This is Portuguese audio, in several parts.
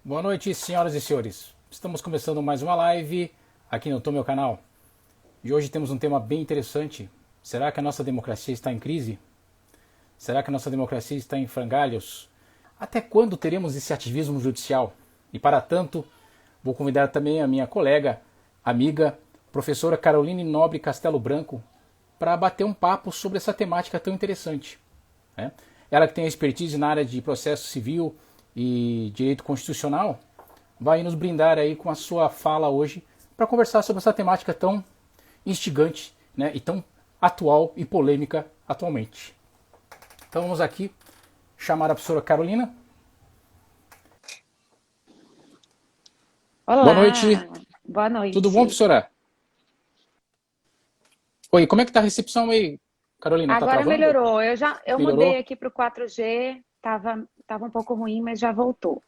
Boa noite, senhoras e senhores. Estamos começando mais uma live aqui no meu canal. E hoje temos um tema bem interessante. Será que a nossa democracia está em crise? Será que a nossa democracia está em frangalhos? Até quando teremos esse ativismo judicial? E para tanto, vou convidar também a minha colega, amiga, professora Caroline Nobre Castelo Branco, para bater um papo sobre essa temática tão interessante, né? Ela que tem expertise na área de processo civil e direito constitucional, vai nos brindar aí com a sua fala hoje para conversar sobre essa temática tão instigante, né, e tão atual e polêmica atualmente. Então vamos aqui chamar a professora Carolina. Boa Olá, noite. boa Tudo bom, noite. professora? Oi, como é que tá a recepção aí, Carolina? Tá Agora travando? melhorou. Eu mudei Melhorou? aqui para o 4G. Tava um pouco ruim, mas já voltou.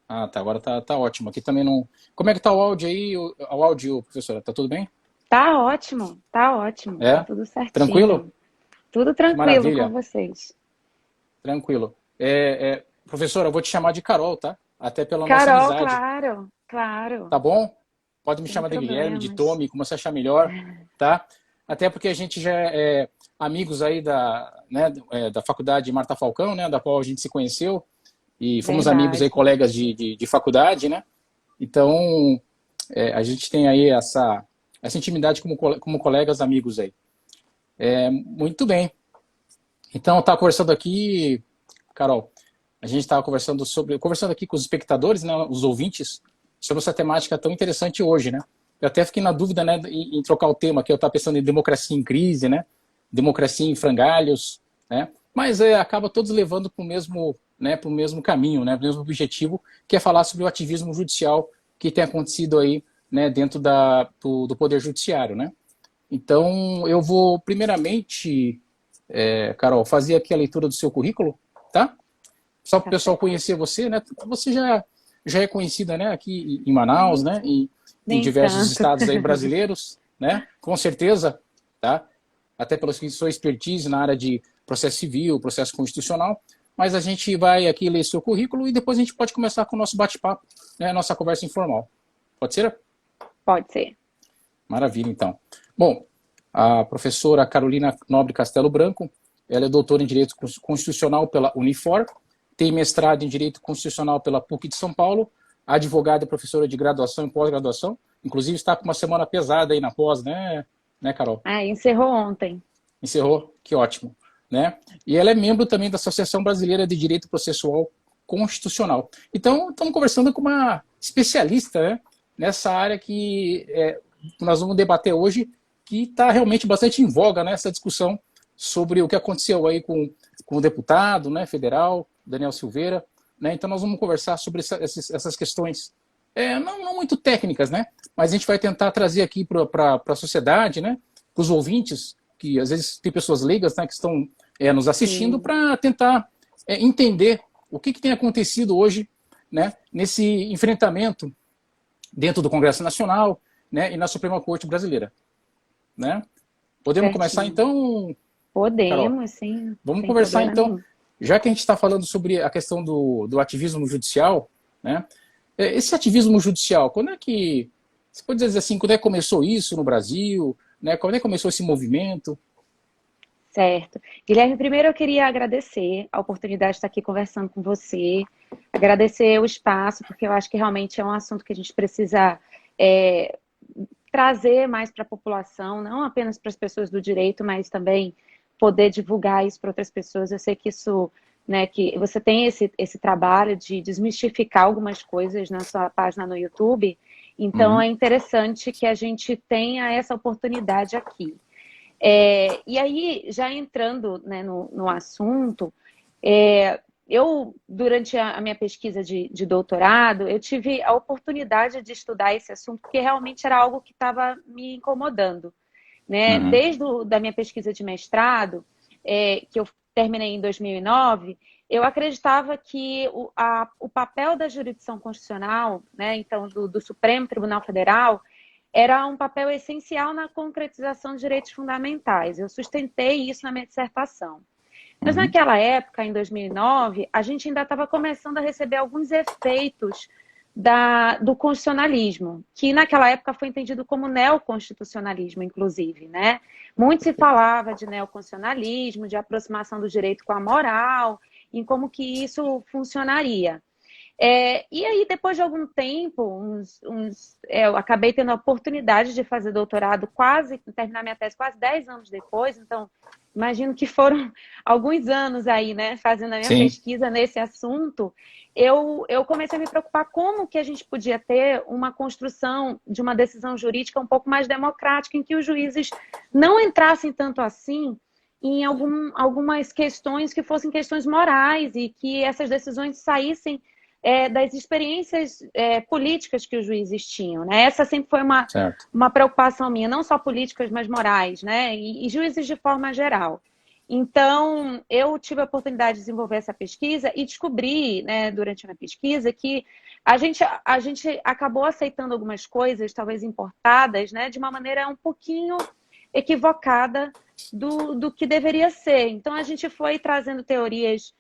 Ah, tá. Agora tá ótimo. Aqui também não. Como é que tá o áudio aí? O áudio, professora? Tá tudo bem? Tá ótimo, tá É? tudo Tranquilo? certinho. Tudo Que tranquilo com maravilha. vocês. Tranquilo. Professora, eu vou te chamar de Carol, tá? Até pela nossa Carol, amizade. claro, claro, Tá bom? Pode me sem chamar de Guilherme, de problemas. Tommy, como você achar melhor, tá? Até porque a gente já é amigos aí da faculdade Marta Falcão, né? Da qual a gente se conheceu. E fomos amigos aí, Verdade. colegas de faculdade, né? Então, a gente tem aí essa intimidade como colegas, amigos aí. Muito bem. Então, tá conversando aqui, Carol, a gente estava conversando aqui com os espectadores, né, os ouvintes, sobre essa temática tão interessante hoje, né? Eu até fiquei na dúvida, né, em trocar o tema, que eu estava pensando em democracia em crise, né? Democracia em frangalhos, né? Mas acaba todos levando para o mesmo, né, para o mesmo caminho, né, para o mesmo objetivo, que é falar sobre o ativismo judicial que tem acontecido aí, né, dentro do poder judiciário, né? Então, eu vou primeiramente, Carol, fazer aqui a leitura do seu currículo, tá? Só para o Tá pessoal certo. conhecer você, né? Você já é conhecida, né? Aqui em Manaus, Nem, né? Em nem diversos tanto. estados aí brasileiros, né? Com certeza, tá? Até pela sua expertise na área de processo civil, processo constitucional. Mas a gente vai aqui ler seu currículo e depois a gente pode começar com o nosso bate-papo, né? Nossa conversa informal. Pode ser? Pode ser. Maravilha, então. Bom, a professora Carolina Nobre Castelo Branco, ela é doutora em Direito Constitucional pela Unifor, tem mestrado em Direito Constitucional pela PUC de São Paulo, advogada e professora de graduação e pós-graduação, inclusive está com uma semana pesada aí na pós, né, Carol? Ah, encerrou ontem. Encerrou? Que ótimo. Né? E ela é membro também da Associação Brasileira de Direito Processual Constitucional. Então, estamos conversando com uma especialista, né, nessa área que nós vamos debater hoje, que está realmente bastante em voga nessa discussão sobre o que aconteceu aí com o deputado, né, federal, Daniel Silveira. Né? Então, nós vamos conversar sobre essas questões, não muito técnicas, né? Mas a gente vai tentar trazer aqui para a sociedade, né, para os ouvintes, que às vezes tem pessoas leigas, né, que estão nos assistindo, Sim, para tentar entender o que tem acontecido hoje, né, nesse enfrentamento dentro do Congresso Nacional, né, e na Suprema Corte Brasileira. Né? Podemos começar certinho. então, Carol? Podemos, sim, Vamos sem conversar problema então, nenhum. já que a gente está falando sobre a questão do ativismo judicial, né? Esse ativismo judicial, quando é que, você pode dizer assim, quando é que começou isso no Brasil, né? Quando é que começou esse movimento? Certo. Guilherme, primeiro eu queria agradecer a oportunidade de estar aqui conversando com você, agradecer o espaço, porque eu acho que realmente é um assunto que a gente precisa é, trazer mais para a população, não apenas para as pessoas do direito, mas também poder divulgar isso para outras pessoas. Eu sei que isso, né, que você tem esse trabalho de desmistificar algumas coisas na sua página no YouTube, então é Uhum. interessante que a gente tenha essa oportunidade aqui. E aí, já entrando, né, no assunto, durante a minha pesquisa de doutorado, eu tive a oportunidade de estudar esse assunto, porque realmente era algo que estava me incomodando. Né? Uhum. Da minha pesquisa de mestrado, que eu terminei em 2009, eu acreditava que o papel da jurisdição constitucional, né, então do Supremo Tribunal Federal, era um papel essencial na concretização de direitos fundamentais. Eu sustentei isso na minha dissertação. Mas Uhum. naquela época, em 2009, a gente ainda estava começando a receber alguns efeitos do constitucionalismo, que naquela época foi entendido como neoconstitucionalismo, inclusive, né? Muito se falava de neoconstitucionalismo, de aproximação do direito com a moral, em como que isso funcionaria. E aí, depois de algum tempo, eu acabei tendo a oportunidade de fazer doutorado terminar minha tese quase 10 anos depois, então imagino que foram alguns anos aí, né, fazendo a minha Sim, pesquisa nesse assunto. Eu comecei a me preocupar como que a gente podia ter uma construção de uma decisão jurídica um pouco mais democrática, em que os juízes não entrassem tanto assim em algumas questões que fossem questões morais e que essas decisões saíssem das experiências políticas que os juízes tinham, né? Essa sempre foi certo. uma preocupação minha, não só políticas, mas morais, né? E juízes de forma geral. Então, eu tive a oportunidade de desenvolver essa pesquisa e descobri, né, durante a minha pesquisa, que a gente acabou aceitando algumas coisas, talvez importadas, né, de uma maneira um pouquinho equivocada do que deveria ser. Então, a gente foi trazendo teorias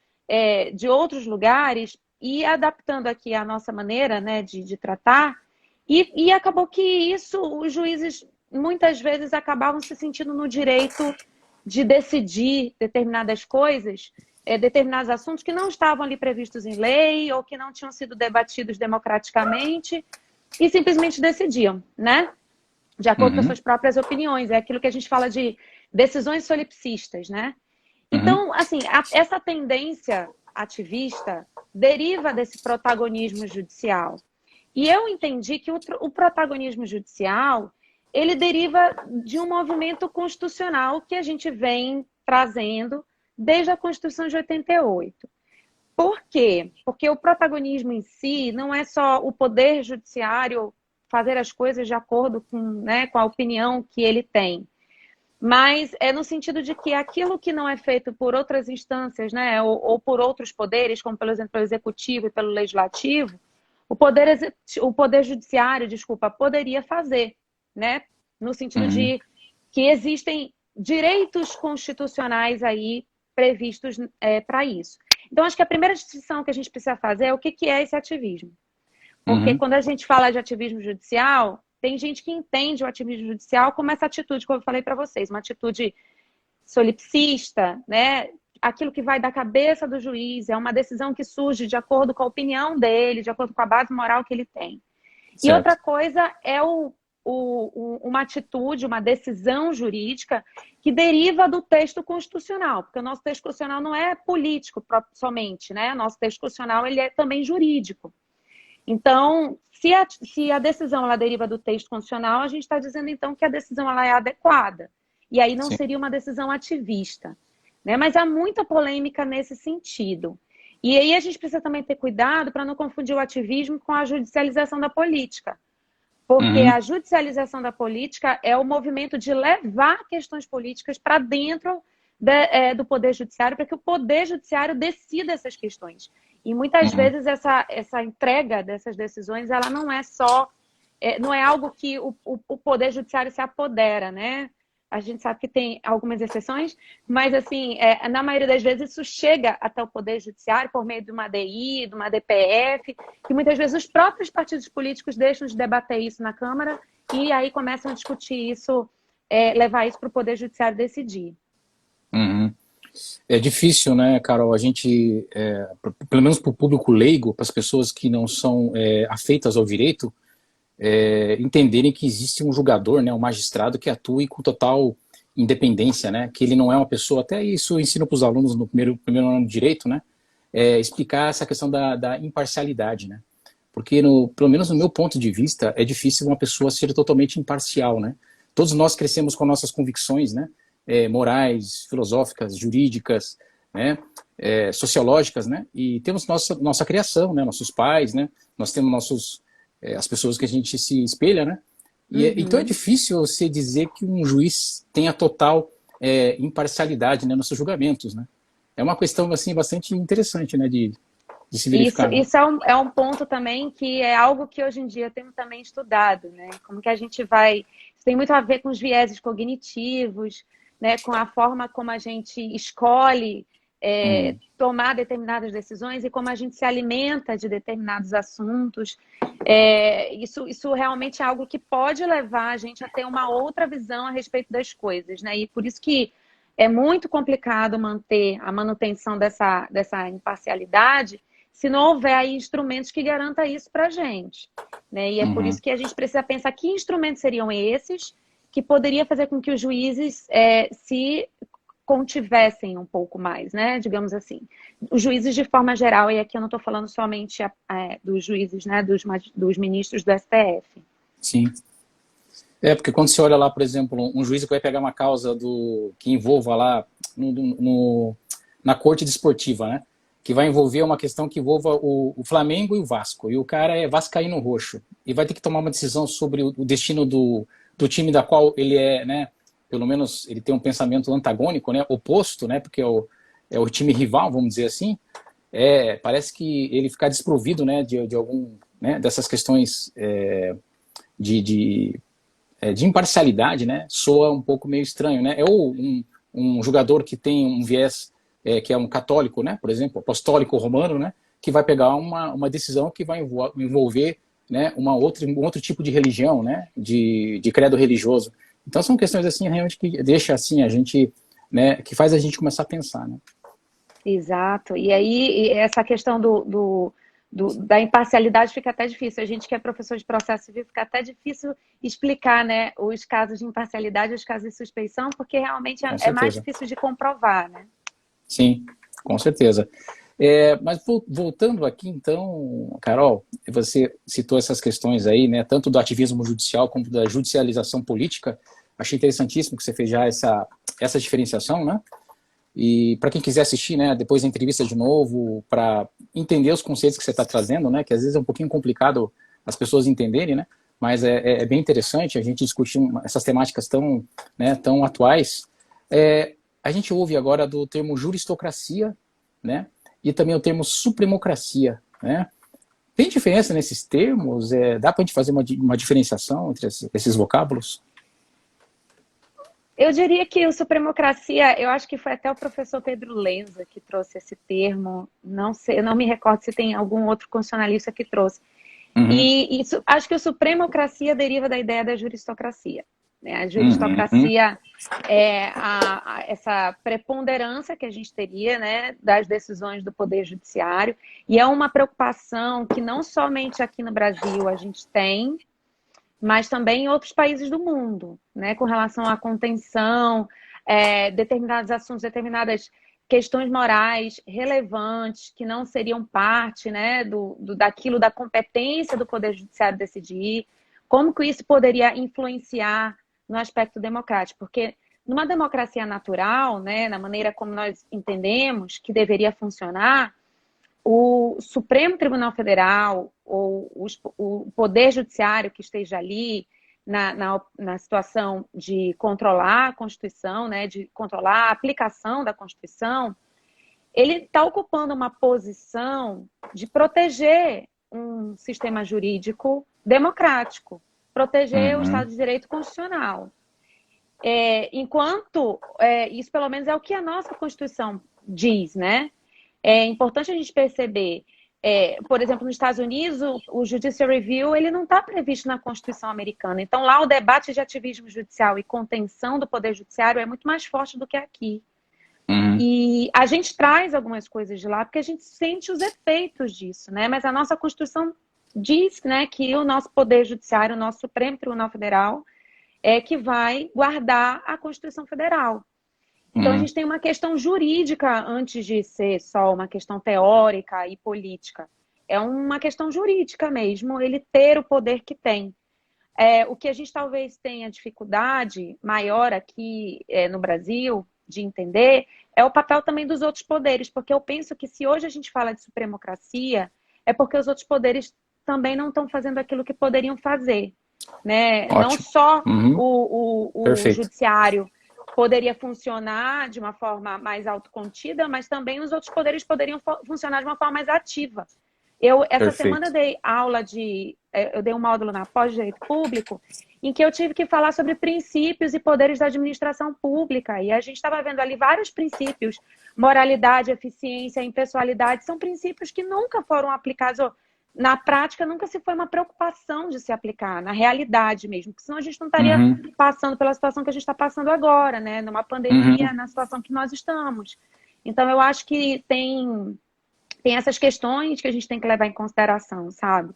de outros lugares e adaptando aqui a nossa maneira, né, de tratar, e acabou que isso, os juízes muitas vezes acabavam se sentindo no direito de decidir determinadas coisas, determinados assuntos que não estavam ali previstos em lei ou que não tinham sido debatidos democraticamente e simplesmente decidiam, né? De acordo com as Uhum, suas próprias opiniões. É aquilo que a gente fala de decisões solipsistas, né? uhum, Então, assim, essa tendência ativista deriva desse protagonismo judicial. E eu entendi que o protagonismo judicial, ele deriva de um movimento constitucional que a gente vem trazendo desde a Constituição de 88. Por quê? Porque o protagonismo em si não é só o poder judiciário fazer as coisas de acordo com, né, com a opinião que ele tem, mas é no sentido de que aquilo que não é feito por outras instâncias, né, ou por outros poderes, como, por exemplo, pelo executivo e pelo legislativo, o poder judiciário, desculpa, poderia fazer, né, no sentido uhum, de que existem direitos constitucionais aí previstos para isso. Então, acho que a primeira distinção que a gente precisa fazer é o que é esse ativismo. Porque uhum, quando a gente fala de ativismo judicial, tem gente que entende o ativismo judicial como essa atitude que eu falei para vocês, uma atitude solipsista, né? Aquilo que vai da cabeça do juiz, é uma decisão que surge de acordo com a opinião dele, de acordo com a base moral que ele tem. E outra certo. coisa é uma atitude, uma decisão jurídica que deriva do texto constitucional, porque o nosso texto constitucional não é político somente, né? O nosso texto constitucional ele é também jurídico. Então, se a decisão ela deriva do texto constitucional, a gente está dizendo então que a decisão ela é adequada. E aí não Sim. seria uma decisão ativista. Né? Mas há muita polêmica nesse sentido. E aí a gente precisa também ter cuidado para não confundir o ativismo com a judicialização da política. Porque Uhum, a judicialização da política é o movimento de levar questões políticas para dentro do Poder Judiciário, para que o Poder Judiciário decida essas questões. E muitas uhum. vezes essa entrega dessas decisões, ela não é não é algo que o Poder Judiciário se apodera, né? A gente sabe que tem algumas exceções, mas assim, na maioria das vezes isso chega até o Poder Judiciário por meio de uma DI, de uma DPF, que muitas vezes os próprios partidos políticos deixam de debater isso na Câmara e aí começam a discutir isso, levar isso para o Poder Judiciário decidir. Uhum. É difícil, né, Carol, a gente, pelo menos para o público leigo, para as pessoas que não são afeitas ao direito, entenderem que existe um julgador, né, um magistrado que atue com total independência, né, que ele não é uma pessoa, até isso eu ensino para os alunos no primeiro ano de direito, né, explicar essa questão da imparcialidade, né, porque pelo menos no meu ponto de vista é difícil uma pessoa ser totalmente imparcial, né, todos nós crescemos com nossas convicções, né, morais, filosóficas, jurídicas, né, sociológicas, né, e temos nossa criação, né, nossos pais, né, nós temos as pessoas que a gente se espelha, né? Então é Uhum. difícil você dizer que um juiz tenha total imparcialidade, né, nos seus julgamentos, né? É uma questão assim bastante interessante, né, de se Isso, verificar, né? isso é um ponto também que é algo que hoje em dia eu tenho também estudado, né? Como que a gente vai. Isso tem muito a ver com os vieses cognitivos, né? Com a forma como a gente escolhe tomar determinadas decisões e como a gente se alimenta de determinados assuntos. Isso realmente é algo que pode levar a gente a ter uma outra visão a respeito das coisas, né? E por isso que é muito complicado manter a manutenção dessa imparcialidade se não houver aí instrumentos que garantam isso para a gente, né? E é por isso que a gente precisa pensar que instrumentos seriam esses que poderia fazer com que os juízes se contivessem um pouco mais, né? Digamos assim. Os juízes de forma geral, e aqui eu não estou falando somente dos juízes, né? Dos ministros do STF. Sim. Porque quando você olha lá, por exemplo, um juiz que vai pegar uma causa que envolva lá na corte desportiva, né? Que vai envolver uma questão que envolva o Flamengo e o Vasco. E o cara é vascaíno roxo. E vai ter que tomar uma decisão sobre o destino do time da qual ele né? Pelo menos ele tem um pensamento antagônico, né? Oposto, né? Porque é o time rival, vamos dizer assim. Parece que ele ficar desprovido, né? De algum, né? Dessas questões de imparcialidade, né? Soa um pouco meio estranho, né? Ou um jogador que tem um viés que é um católico, né? Por exemplo, apostólico romano, né? Que vai pegar uma decisão que vai envolver, né? Um outro tipo de religião, né? De credo religioso. Então são questões assim realmente que deixa assim a gente, né? Que faz a gente começar a pensar, né? Exato. E aí essa questão da imparcialidade fica até difícil. A gente que é professor de processo civil fica até difícil explicar, né, os casos de imparcialidade e os casos de suspeição, porque realmente é mais difícil de comprovar, né? Sim, com certeza. Mas voltando aqui, então, Carol, você citou essas questões aí, né, tanto do ativismo judicial como da judicialização política. Achei interessantíssimo que você fez já essa diferenciação, né? E para quem quiser assistir, né, depois da entrevista de novo, para entender os conceitos que você está trazendo, né, que às vezes é um pouquinho complicado as pessoas entenderem, né, mas é bem interessante a gente discutir essas temáticas tão, né, tão atuais. A gente ouve agora do termo juristocracia, né, e também o termo supremocracia, né. Tem diferença nesses termos? Dá para a gente fazer uma diferenciação entre esses vocábulos? Eu diria que o supremocracia, eu acho que foi até o professor Pedro Lenza que trouxe esse termo. Não sei, eu não me recordo se tem algum outro constitucionalista que trouxe. E acho que o supremocracia deriva da ideia da juristocracia, né? A juristocracia é essa preponderância que a gente teria, né, das decisões do Poder Judiciário, e é uma preocupação que não somente aqui no Brasil a gente tem, mas também em outros países do mundo, né, com relação à contenção, determinados assuntos, determinadas questões morais relevantes que não seriam parte, né, daquilo, da competência do Poder Judiciário decidir, como que isso poderia influenciar no aspecto democrático, porque numa democracia natural, né, na maneira como nós entendemos que deveria funcionar, o Supremo Tribunal Federal ou o Poder Judiciário que esteja ali na situação de controlar a Constituição, né, de controlar a aplicação da Constituição, ele está ocupando uma posição de proteger um sistema jurídico democrático, proteger o Estado de Direito constitucional. Isso pelo menos é o que a nossa Constituição diz, né? É importante a gente perceber, por exemplo, nos Estados Unidos, o Judicial Review ele não está previsto na Constituição americana. Então, lá o debate de ativismo judicial e contenção do Poder Judiciário é muito mais forte do que aqui. E a gente traz algumas coisas de lá porque a gente sente os efeitos disso, né? Mas a nossa Constituição diz, né, que o nosso Poder Judiciário, o nosso Supremo Tribunal Federal, é que vai guardar a Constituição Federal. Então, a gente tem uma questão jurídica antes de ser só uma questão teórica e política. É uma questão jurídica mesmo, ele ter o poder que tem. O que a gente talvez tenha dificuldade maior aqui no Brasil de entender é o papel também dos outros poderes, porque eu penso que se hoje a gente fala de supremocracia, é porque os outros poderes também não estão fazendo aquilo que poderiam fazer, né? Não só o judiciário poderia funcionar de uma forma mais autocontida, mas também os outros poderes poderiam funcionar de uma forma mais ativa. Essa semana dei aula de eu dei um módulo na pós-direito público, em que eu tive que falar sobre princípios e poderes da administração pública. E a gente estava vendo ali vários princípios, moralidade, eficiência, impessoalidade, são princípios que nunca foram aplicados, ou, na prática, nunca se foi uma preocupação de se aplicar, na realidade mesmo, porque senão a gente não estaria passando pela situação que a gente está passando agora, né? Numa pandemia, na situação que nós estamos. Então, eu acho que tem essas questões que a gente tem que levar em consideração, sabe?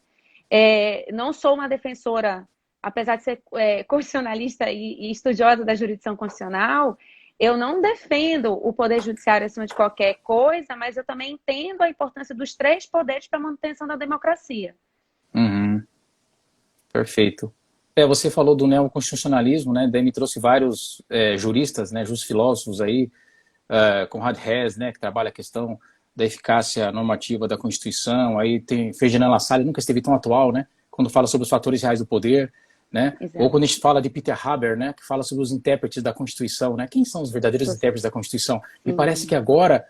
Não sou uma defensora, apesar de ser constitucionalista e estudiosa da jurisdição constitucional, eu não defendo o poder judiciário acima de qualquer coisa, mas eu também entendo a importância dos 3 poderes para a manutenção da democracia. Perfeito. Você falou do neoconstitucionalismo, né? Daí me trouxe vários juristas, né? Filósofos aí, Conrad Hess, né? Que trabalha a questão da eficácia normativa da Constituição. Aí tem Ferdinand Lassalle, nunca esteve tão atual, né? Quando fala sobre os fatores reais do poder, né? Ou quando a gente fala de Peter Haber, né? Que fala sobre os intérpretes da Constituição, né? Quem são os verdadeiros intérpretes da Constituição? Me parece que agora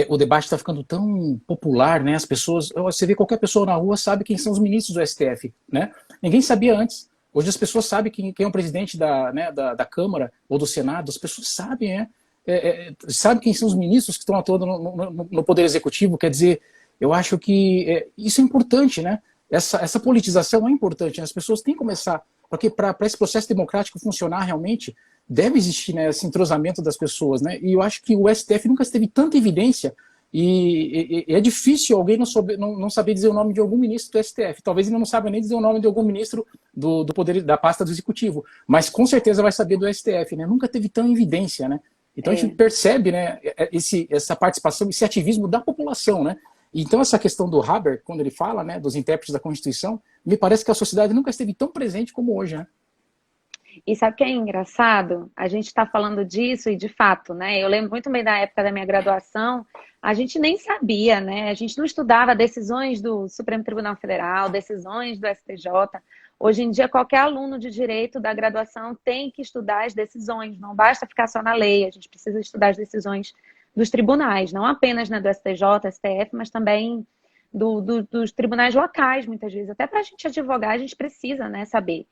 o debate está ficando tão popular, né? As pessoas, você vê qualquer pessoa na rua sabe quem são os ministros do STF, né? Ninguém sabia antes. Hoje as pessoas sabem quem é o presidente da Câmara ou do Senado, as pessoas sabem, né? Sabe quem são os ministros que estão atuando no Poder Executivo. Quer dizer, eu acho que isso é importante, né? Essa politização é importante, né? As pessoas têm que começar, porque para esse processo democrático funcionar realmente, deve existir, né, esse entrosamento das pessoas, né? E eu acho que o STF nunca teve tanta evidência, e é difícil alguém não saber dizer o nome de algum ministro do STF. Talvez ele não saiba nem dizer o nome de algum ministro do poder, da pasta do Executivo, mas com certeza vai saber do STF, né? Nunca teve tão evidência, né? Então a gente percebe, né, essa participação, esse ativismo da população, né? Então essa questão do Haber, quando ele fala, né, dos intérpretes da Constituição, me parece que a sociedade nunca esteve tão presente como hoje, né? E sabe o que é engraçado? A gente está falando disso e, de fato, né? Eu lembro muito bem da época da minha graduação, a gente nem sabia, né? A gente não estudava decisões do Supremo Tribunal Federal, decisões do STJ. Hoje em dia, qualquer aluno de direito da graduação tem que estudar as decisões, não basta ficar só na lei, a gente precisa estudar as decisões dos tribunais, não apenas, né, do STJ, STF, mas também dos tribunais locais, muitas vezes. Até para a gente advogar, a gente precisa, né, saber.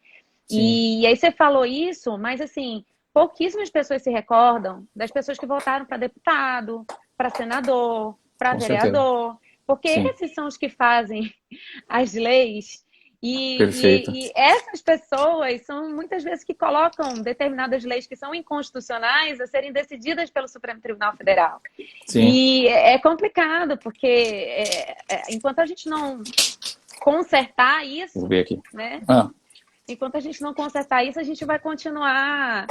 E aí você falou isso, mas assim, pouquíssimas pessoas se recordam das pessoas que votaram para deputado, para senador, para vereador, porque esses são os que fazem as leis. E essas pessoas são muitas vezes que colocam determinadas leis que são inconstitucionais a serem decididas pelo Supremo Tribunal Federal. E é complicado, porque enquanto a gente não consertar isso, vou ver aqui, né? Enquanto a gente não consertar isso, a gente vai continuar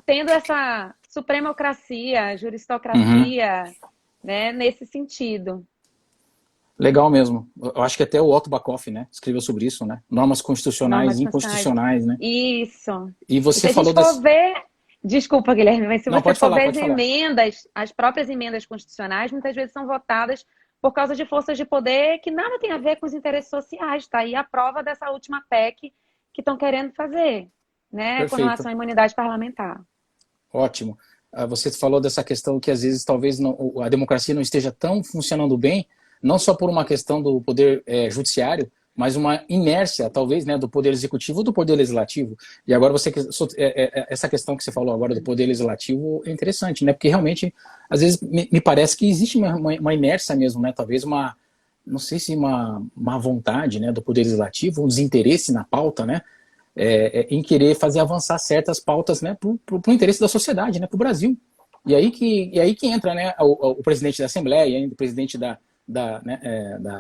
tendo essa supremocracia, juristocracia, né, nesse sentido. Legal mesmo. Eu acho que até o Otto Bachoff, né, escreveu sobre isso, né? Normas constitucionais e inconstitucionais, né? Isso. E você se falou a gente for ver... Desculpa, Guilherme, mas se você for ver as emendas, as próprias emendas constitucionais, muitas vezes são votadas por causa de forças de poder que nada tem a ver com os interesses sociais. Tá aí a prova dessa última PEC que estão querendo fazer, né, com relação à imunidade parlamentar. Ótimo. Você falou dessa questão que às vezes talvez a democracia não esteja tão funcionando bem, não só por uma questão do poder judiciário, mas uma inércia, talvez, né, do poder executivo ou do poder legislativo. E agora essa questão que você falou agora do poder legislativo é interessante, né, porque realmente, às vezes, me parece que existe uma inércia mesmo, né, talvez não sei se uma má vontade, né, do poder legislativo, um desinteresse na pauta, né, em querer fazer avançar certas pautas, né, pro interesse da sociedade, né, pro Brasil. E aí que entra, né, o presidente da Assembleia, o presidente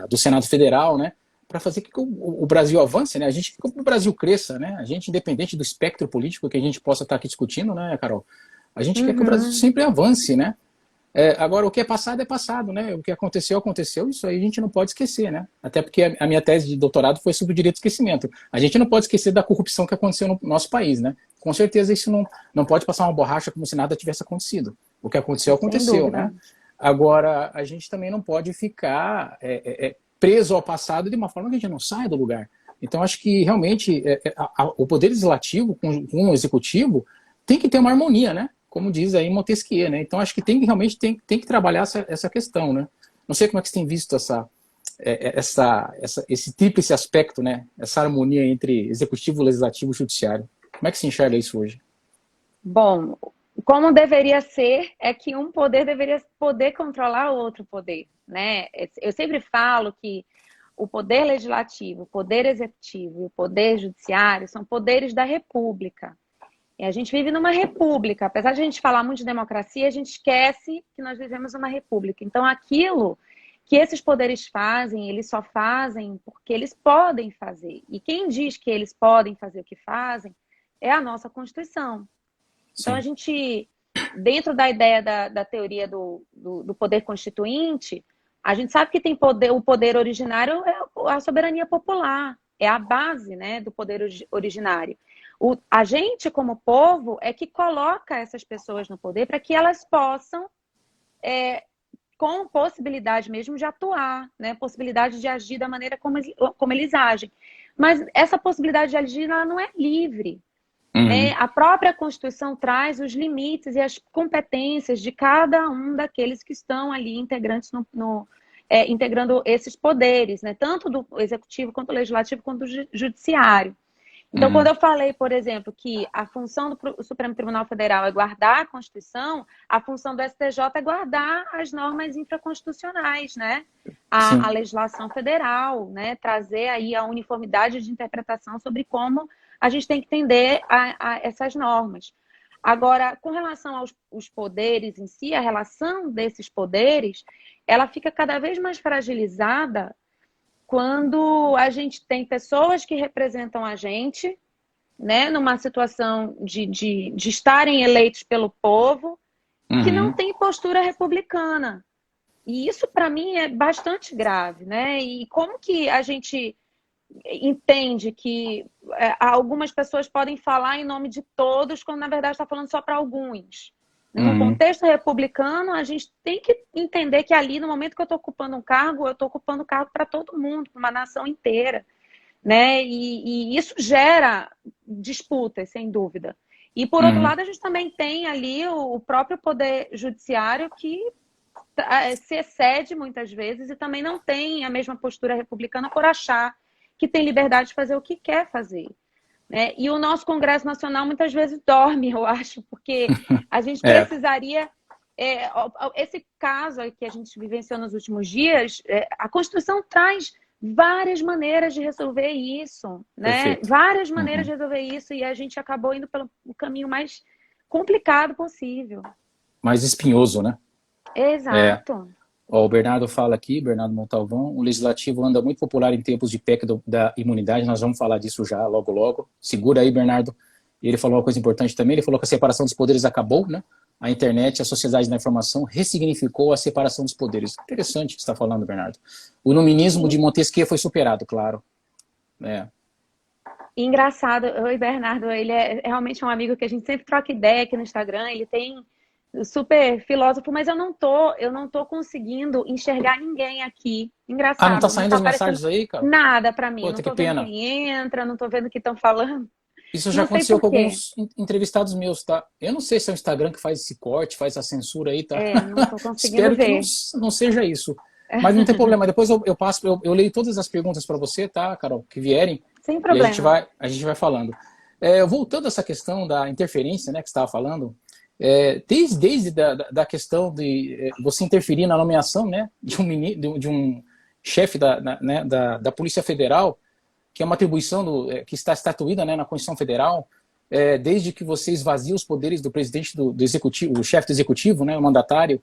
do Senado Federal, né, para fazer que o Brasil avance, né, a gente quer que o Brasil cresça, né, a gente, independente do espectro político que a gente possa estar aqui discutindo, né, Carol, a gente quer que o Brasil sempre avance, né. Agora, o que é passado, né? O que aconteceu, isso aí a gente não pode esquecer, né? Até porque a minha tese de doutorado foi sobre o direito do esquecimento. A gente não pode esquecer da corrupção que aconteceu no nosso país, né? Com certeza isso não pode passar uma borracha como se nada tivesse acontecido. O que aconteceu, né? Agora, a gente também não pode ficar preso ao passado de uma forma que a gente não saia do lugar. Então, acho que realmente o poder legislativo com o executivo tem que ter uma harmonia, né? Como diz aí Montesquieu, né? Então acho que realmente tem que trabalhar essa questão, né? Não sei como é que você tem visto esse tríplice aspecto, né? Essa harmonia entre executivo, legislativo e judiciário. Como é que se enxerga isso hoje? Bom, como deveria ser, é que um poder deveria poder controlar o outro poder, né? Eu sempre falo que o poder legislativo, o poder executivo e o poder judiciário são poderes da República. E a gente vive numa república. Apesar de a gente falar muito de democracia, a gente esquece que nós vivemos numa república. Então, aquilo que esses poderes fazem, eles só fazem porque eles podem fazer. E quem diz que eles podem fazer o que fazem é a nossa Constituição. Então, a Sim. gente, dentro da ideia da teoria do poder constituinte, a gente sabe que tem poder, o poder originário é a soberania popular, é a base, né, do poder originário. A gente, como povo, é que coloca essas pessoas no poder para que elas possam, com possibilidade mesmo de atuar, né, possibilidade de agir da maneira como eles agem. Mas essa possibilidade de agir, ela não é livre. Né? A própria Constituição traz os limites e as competências de cada um daqueles que estão ali integrantes integrando esses poderes, né? Tanto do executivo, quanto do legislativo, quanto do judiciário. Então, quando eu falei, por exemplo, que a função do Supremo Tribunal Federal é guardar a Constituição, a função do STJ é guardar as normas infraconstitucionais, né? A legislação federal, né? Trazer aí a uniformidade de interpretação sobre como a gente tem que entender essas normas. Agora, com relação aos poderes em si, a relação desses poderes, ela fica cada vez mais fragilizada quando a gente tem pessoas que representam a gente, né, numa situação de estarem eleitos pelo povo, que não tem postura republicana. E isso, para mim, é bastante grave, né? E como que a gente entende que algumas pessoas podem falar em nome de todos, quando na verdade está falando só para alguns. No contexto republicano, a gente tem que entender que ali, no momento que eu estou ocupando um cargo, eu estou ocupando um cargo para todo mundo, para uma nação inteira. Né? E isso gera disputas, sem dúvida. E, por outro lado, a gente também tem ali o próprio poder judiciário que se excede muitas vezes e também não tem a mesma postura republicana por achar que tem liberdade de fazer o que quer fazer. Né? E o nosso Congresso Nacional muitas vezes dorme, eu acho, porque a gente precisaria... esse caso que a gente vivenciou nos últimos dias, a Constituição traz várias maneiras de resolver isso, né? Perfeito. Várias maneiras de resolver isso e a gente acabou indo pelo caminho mais complicado possível. Mais espinhoso, né? Exato. O Bernardo fala aqui, Bernardo Montalvão, o legislativo anda muito popular em tempos de PEC da imunidade, nós vamos falar disso já logo logo. Segura aí, Bernardo. E ele falou uma coisa importante também, ele falou que a separação dos poderes acabou, né? A internet, a sociedade da informação ressignificou a separação dos poderes. Interessante o que você está falando, Bernardo. O iluminismo de Montesquieu foi superado, claro. Engraçado, oi Bernardo, ele é realmente um amigo que a gente sempre troca ideia aqui no Instagram, ele tem super filósofo, mas eu não tô conseguindo enxergar ninguém aqui. Engraçado. Não tá saindo as aparecendo mensagens aí, cara? nada pra mim, Pô, não que tô pena. vendo quem entra, não tô vendo o que estão falando. Isso já aconteceu com alguns entrevistados meus, tá? Eu não sei se é o Instagram que faz esse corte, faz a censura aí, tá? Não tô conseguindo Espero ver. que não seja isso. Mas não tem problema, depois eu leio todas as perguntas para você, tá, Carol, que vierem. Sem problema. E a gente vai falando. Voltando a essa questão da interferência, né, que você estava falando, desde da questão de você interferir na nomeação, né, de um chefe da Polícia Federal, que é uma atribuição que está estatuída, né, na Constituição Federal, desde que você esvazia os poderes do presidente do executivo, o chefe do executivo, né, o mandatário,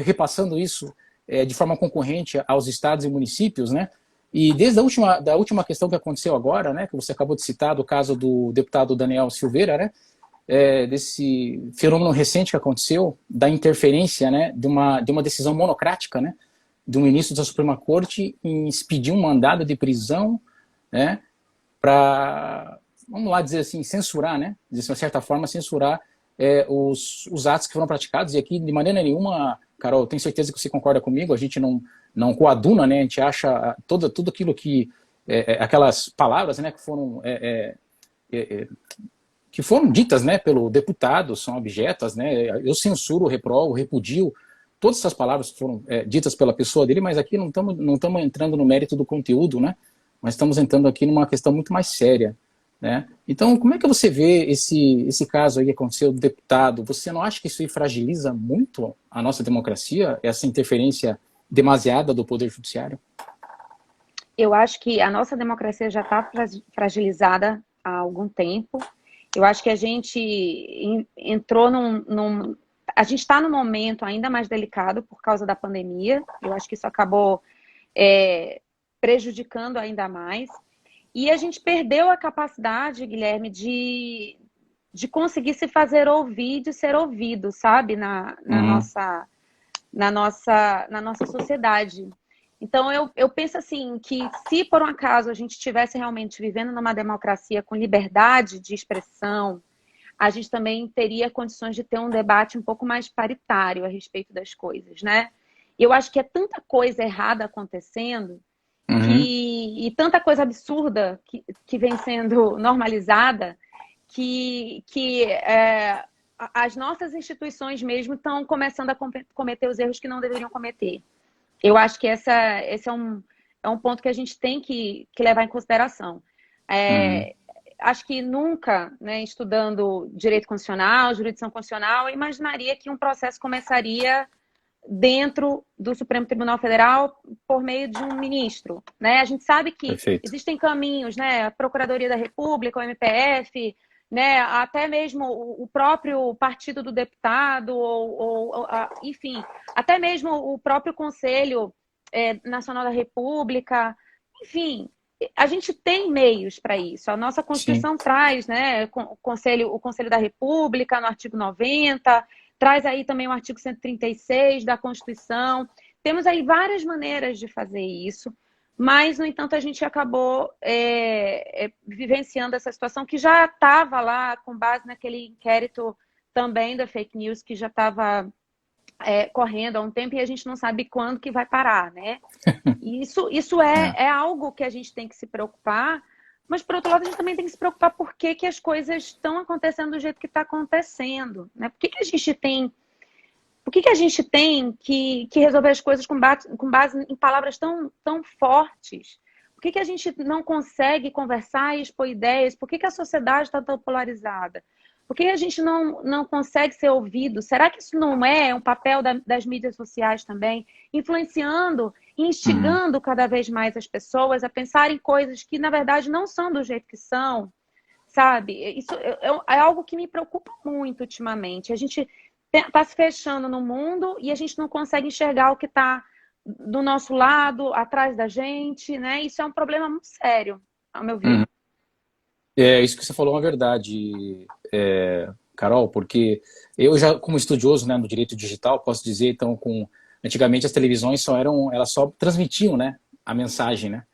repassando isso de forma concorrente aos estados e municípios, né, e desde da última questão que aconteceu agora, né, que você acabou de citar, do caso do deputado Daniel Silveira, né, desse fenômeno recente que aconteceu, da interferência, né, de uma decisão monocrática, né, de um ministro da Suprema Corte em expedir um mandado de prisão, né, para, vamos lá dizer assim, censurar, né, de certa forma, censurar os atos que foram praticados. E aqui, de maneira nenhuma, Carol, tenho certeza que você concorda comigo, a gente não coaduna, né, a gente acha tudo aquilo que, aquelas palavras, né, que foram ditas, né, pelo deputado, são objetas, né, eu censuro, reprovo, repudio todas essas palavras foram ditas pela pessoa dele, mas aqui não estamos entrando no mérito do conteúdo, né? Mas estamos entrando aqui numa questão muito mais séria, né? Então, como é que você vê esse caso aí que aconteceu do deputado? Você não acha que isso aí fragiliza muito a nossa democracia, essa interferência demasiada do Poder Judiciário? Eu acho que a nossa democracia já está fragilizada há algum tempo. Eu acho que a gente entrou a gente está num momento ainda mais delicado por causa da pandemia. Eu acho que isso acabou prejudicando ainda mais. E a gente perdeu a capacidade, Guilherme, de conseguir se fazer ouvir, de ser ouvido, sabe? Na nossa sociedade. Então, eu penso assim, que se por um acaso a gente estivesse realmente vivendo numa democracia com liberdade de expressão, a gente também teria condições de ter um debate um pouco mais paritário a respeito das coisas, né? Eu acho que é tanta coisa errada acontecendo e tanta coisa absurda que vem sendo normalizada que as nossas instituições mesmo estão começando a cometer os erros que não deveriam cometer. Eu acho que esse é um ponto que a gente tem que levar em consideração. Acho que nunca, né, estudando direito constitucional, jurisdição constitucional, eu imaginaria que um processo começaria dentro do Supremo Tribunal Federal por meio de um ministro, né? A gente sabe que Perfeito. existem caminhos, né? A Procuradoria da República, o MPF, né? Até mesmo o próprio partido do deputado, enfim, até mesmo o próprio Conselho Nacional da República, enfim, a gente tem meios para isso. A nossa Constituição Sim. traz, né? O Conselho da República, no artigo 90, traz aí também o artigo 136 da Constituição. Temos aí várias maneiras de fazer isso, mas, no entanto, a gente acabou vivenciando essa situação que já estava lá com base naquele inquérito também da fake news que já estava correndo há um tempo e a gente não sabe quando que vai parar, né? E isso é algo que a gente tem que se preocupar, mas, por outro lado, a gente também tem que se preocupar por que as coisas estão acontecendo do jeito que está acontecendo, né? Por que a gente tem que resolver as coisas com base em palavras tão fortes? Por que a gente não consegue conversar e expor ideias? Por que a sociedade está tão polarizada? Por que a gente não consegue ser ouvido? Será que isso não é um papel das mídias sociais também, influenciando e instigando cada vez mais as pessoas a pensar em coisas que, na verdade, não são do jeito que são, sabe? Isso é algo que me preocupa muito ultimamente. A gente está se fechando no mundo e a gente não consegue enxergar o que está do nosso lado, atrás da gente, né? Isso é um problema muito sério, ao meu ver. Isso que você falou é uma verdade, Carol, porque eu já, como estudioso, né, no direito digital, posso dizer, então, antigamente as televisões elas só transmitiam, né, a mensagem, né,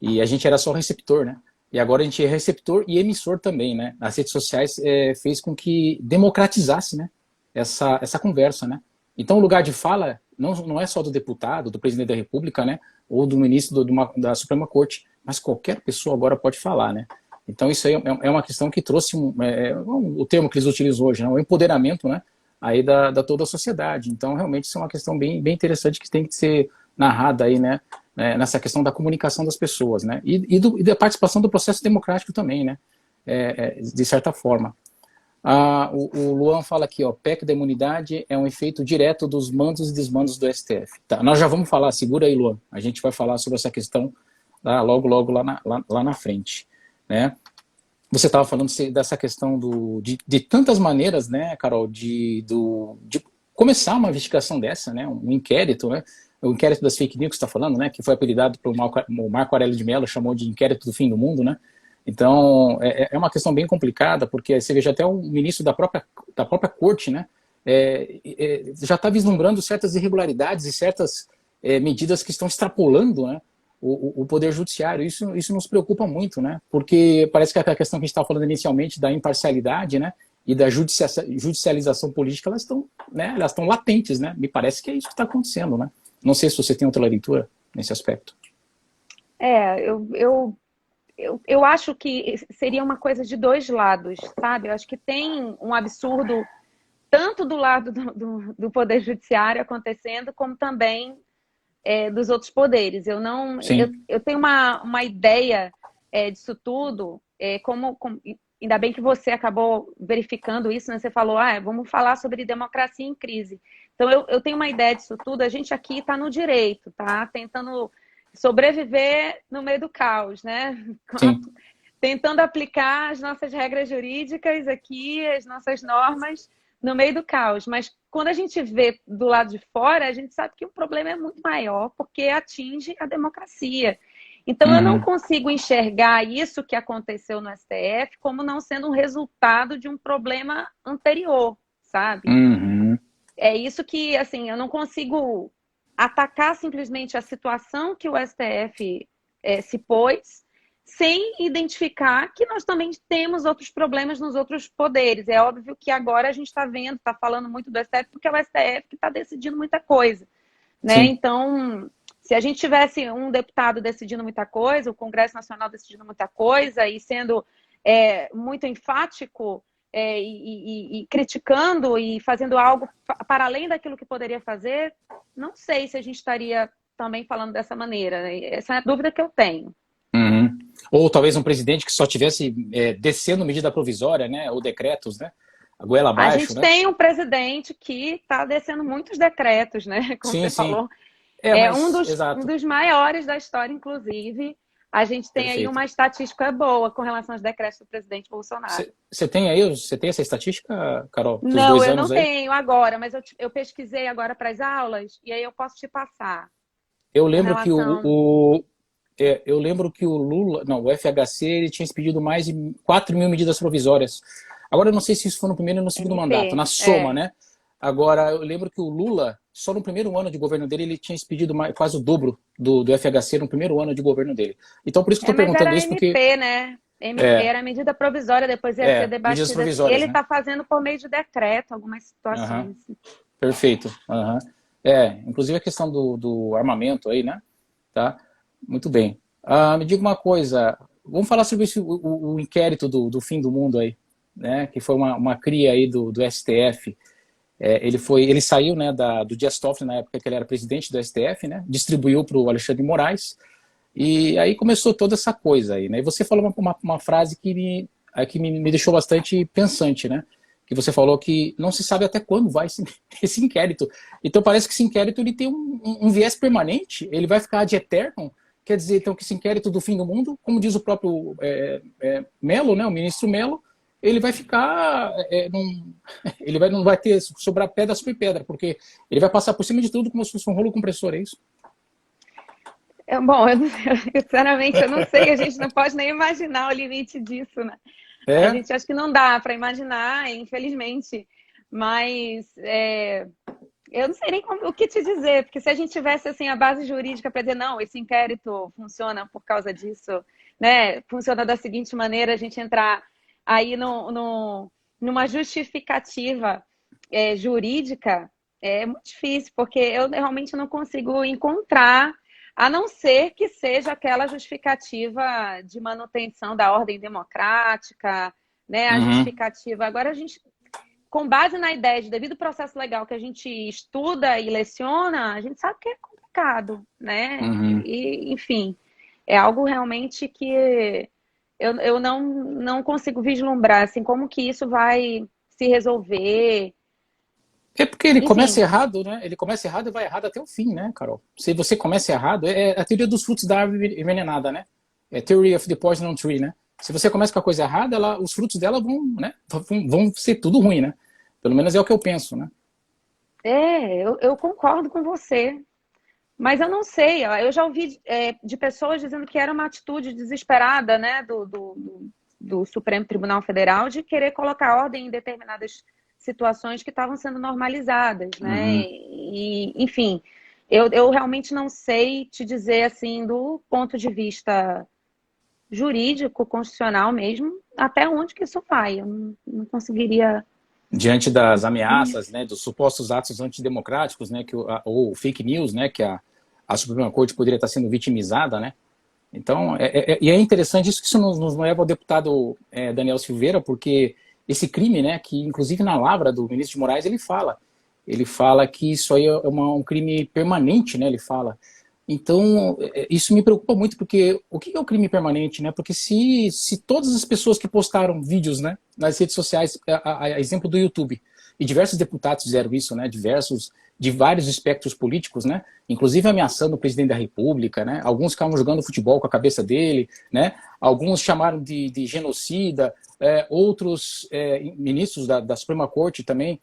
e a gente era só receptor, né, e agora a gente é receptor e emissor também, né, as redes sociais fez com que democratizasse, né, essa conversa, né, então o lugar de fala não é só do deputado, do presidente da República, né, ou do ministro da Suprema Corte, mas qualquer pessoa agora pode falar, né. Então isso aí é uma questão que trouxe o termo que eles utilizam hoje, né, o empoderamento, né, aí da toda a sociedade. Então realmente isso é uma questão bem interessante que tem que ser narrada aí, né, nessa questão da comunicação das pessoas, né, e da participação do processo democrático também, né, de certa forma. O Luan fala aqui, ó, PEC da imunidade é um efeito direto dos mandos e desmandos do STF. Tá, nós já vamos falar, segura aí, Luan, a gente vai falar sobre essa questão logo lá na frente, né? Você estava falando dessa questão de tantas maneiras, né, Carol, de começar uma investigação dessa, né, um inquérito, né, o inquérito das fake news que você está falando, né, que foi apelidado pelo Marco Aurélio de Mello, chamou de inquérito do fim do mundo, né? Então, é uma questão bem complicada, porque você veja até o ministro da própria corte, né, já está vislumbrando certas irregularidades e certas medidas que estão extrapolando, né, o Poder Judiciário. Isso nos preocupa muito, né, porque parece que a questão que a gente estava falando inicialmente da imparcialidade, né, e da judicialização política, elas estão latentes, né, me parece que é isso que está acontecendo, né. Não sei se você tem outra leitura nesse aspecto. Eu acho que seria uma coisa de dois lados, sabe? Eu acho que tem um absurdo tanto do lado do Poder Judiciário acontecendo, como também dos outros poderes. Eu tenho uma ideia disso tudo, ainda bem que você acabou verificando isso, né? Você falou, vamos falar sobre democracia em crise. Então, eu tenho uma ideia disso tudo, a gente aqui está no direito, tá? Tentando sobreviver no meio do caos, né? Sim. Tentando aplicar as nossas regras jurídicas aqui, as nossas normas, no meio do caos. Mas quando a gente vê do lado de fora, a gente sabe que o problema é muito maior, porque atinge a democracia. Então, eu não consigo enxergar isso que aconteceu no STF como não sendo um resultado de um problema anterior, sabe? É isso que, assim, eu não consigo atacar simplesmente a situação que o STF se pôs, sem identificar que nós também temos outros problemas nos outros poderes. É óbvio que agora a gente está vendo, está falando muito do STF, porque é o STF que está decidindo muita coisa, né? Sim. Então, se a gente tivesse um deputado decidindo muita coisa, o Congresso Nacional decidindo muita coisa e sendo muito enfático e criticando e fazendo algo para além daquilo que poderia fazer, não sei se a gente estaria também falando dessa maneira. Essa é a dúvida que eu tenho. Ou talvez um presidente que só tivesse descendo medida provisória, né? Ou decretos, né? A goela abaixo, a gente né? tem um presidente que está descendo muitos decretos, né? Como você falou. Um dos maiores da história, inclusive. A gente tem aí uma estatística boa com relação aos decretos do presidente Bolsonaro. Você tem essa estatística, Carol? Dos não, 2 eu anos não aí? tenho agora, mas eu pesquisei agora para as aulas e aí eu posso te passar. Eu lembro que eu lembro que o Lula, não, o FHC, ele tinha expedido mais de 4.000 medidas provisórias. Agora eu não sei se isso foi no primeiro ou no segundo mandato, na soma, né? Agora, eu lembro que o Lula, só no primeiro ano de governo dele, ele tinha expedido quase o dobro do FHC no primeiro ano de governo dele. Então, por isso que eu estou perguntando isso, porque... MP, né? MP era medida provisória, depois ia ser debatida. E ele está fazendo por meio de decreto algumas situações. Perfeito. Inclusive a questão do armamento aí, né? Tá? Muito bem. Me diga uma coisa, vamos falar sobre o inquérito do fim do mundo aí, né? Que foi uma cria aí do STF. Ele saiu, né, do Dias Toffoli, na época que ele era presidente do STF, né? Distribuiu para o Alexandre de Moraes, e aí começou toda essa coisa aí, né? E você falou uma frase que me deixou bastante pensante, né? Que você falou que não se sabe até quando vai esse inquérito. Então parece que esse inquérito ele tem um viés permanente, ele vai ficar ad eternum. Quer dizer, então, que esse inquérito do fim do mundo, como diz o próprio Mello, né, o ministro Mello, ele vai ficar, ele não vai ter sobrar pedra sobre pedra, porque ele vai passar por cima de tudo como se fosse um rolo compressor, é isso? Bom, sinceramente, eu não sei, a gente não pode nem imaginar o limite disso, né? A gente acha que não dá para imaginar, infelizmente, mas eu não sei nem o que te dizer, porque se a gente tivesse assim, a base jurídica para dizer, não, esse inquérito funciona por causa disso, né? Funciona da seguinte maneira, a gente entrar aí numa justificativa jurídica, é muito difícil, porque eu realmente não consigo encontrar, a não ser que seja aquela justificativa de manutenção da ordem democrática, né? A justificativa. Agora, a gente, com base na ideia de devido processo legal que a gente estuda e leciona, a gente sabe que é complicado, né? E, enfim, é algo realmente que eu não consigo vislumbrar, assim, como que isso vai se resolver. É porque ele começa errado, né? Ele começa errado e vai errado até o fim, né, Carol? Se você começa errado, é a teoria dos frutos da árvore envenenada, né? É Theory of the Poison Tree, né? Se você começa com a coisa errada, os frutos dela vão ser tudo ruim, né? Pelo menos é o que eu penso, né? Eu concordo com você. Mas eu não sei, eu já ouvi de pessoas dizendo que era uma atitude desesperada, né, do Supremo Tribunal Federal de querer colocar ordem em determinadas situações que estavam sendo normalizadas, né? E, enfim, eu realmente não sei te dizer, assim, do ponto de vista jurídico, constitucional mesmo, até onde que isso vai. Eu não conseguiria... Diante das ameaças, né, dos supostos atos antidemocráticos, né, ou fake news, né, que a Suprema Corte poderia estar sendo vitimizada, né? Então, e é interessante isso que isso nos leva ao deputado Daniel Silveira, porque esse crime, né, que inclusive na lavra do ministro de Moraes ele fala que isso aí é um crime permanente, né, ele fala. Então, isso me preocupa muito, porque o que é o crime permanente, né? Porque se todas as pessoas que postaram vídeos, né, nas redes sociais, a exemplo do YouTube, e diversos deputados fizeram isso, né, de vários espectros políticos, né, inclusive ameaçando o presidente da República, né, alguns ficavam jogando futebol com a cabeça dele, né, alguns chamaram de genocida, outros ministros da Suprema Corte também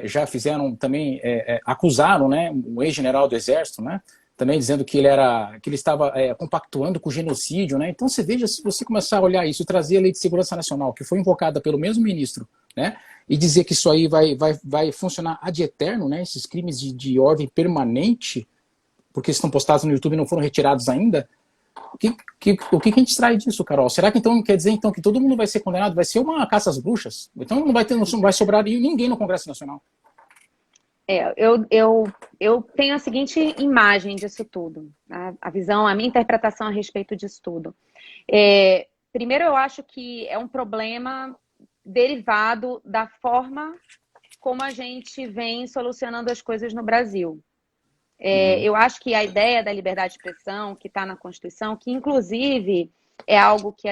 já fizeram, também acusaram, né, o ex-general do Exército, né, também dizendo que ele estava compactuando com o genocídio, né? Então você veja, se você começar a olhar isso, trazer a Lei de Segurança Nacional, que foi invocada pelo mesmo ministro, né? E dizer que isso aí vai funcionar ad eterno, né? Esses crimes de ordem permanente, porque estão postados no YouTube e não foram retirados ainda. O que a gente extrai disso, Carol? Será que então quer dizer então que todo mundo vai ser condenado? Vai ser uma caça às bruxas? Então não vai sobrar ninguém no Congresso Nacional. Eu tenho a seguinte imagem disso tudo, a visão, a minha interpretação a respeito disso tudo. Primeiro, eu acho que é um problema derivado da forma como a gente vem solucionando as coisas no Brasil. Eu acho que a ideia da liberdade de expressão, que está na Constituição, que inclusive é algo que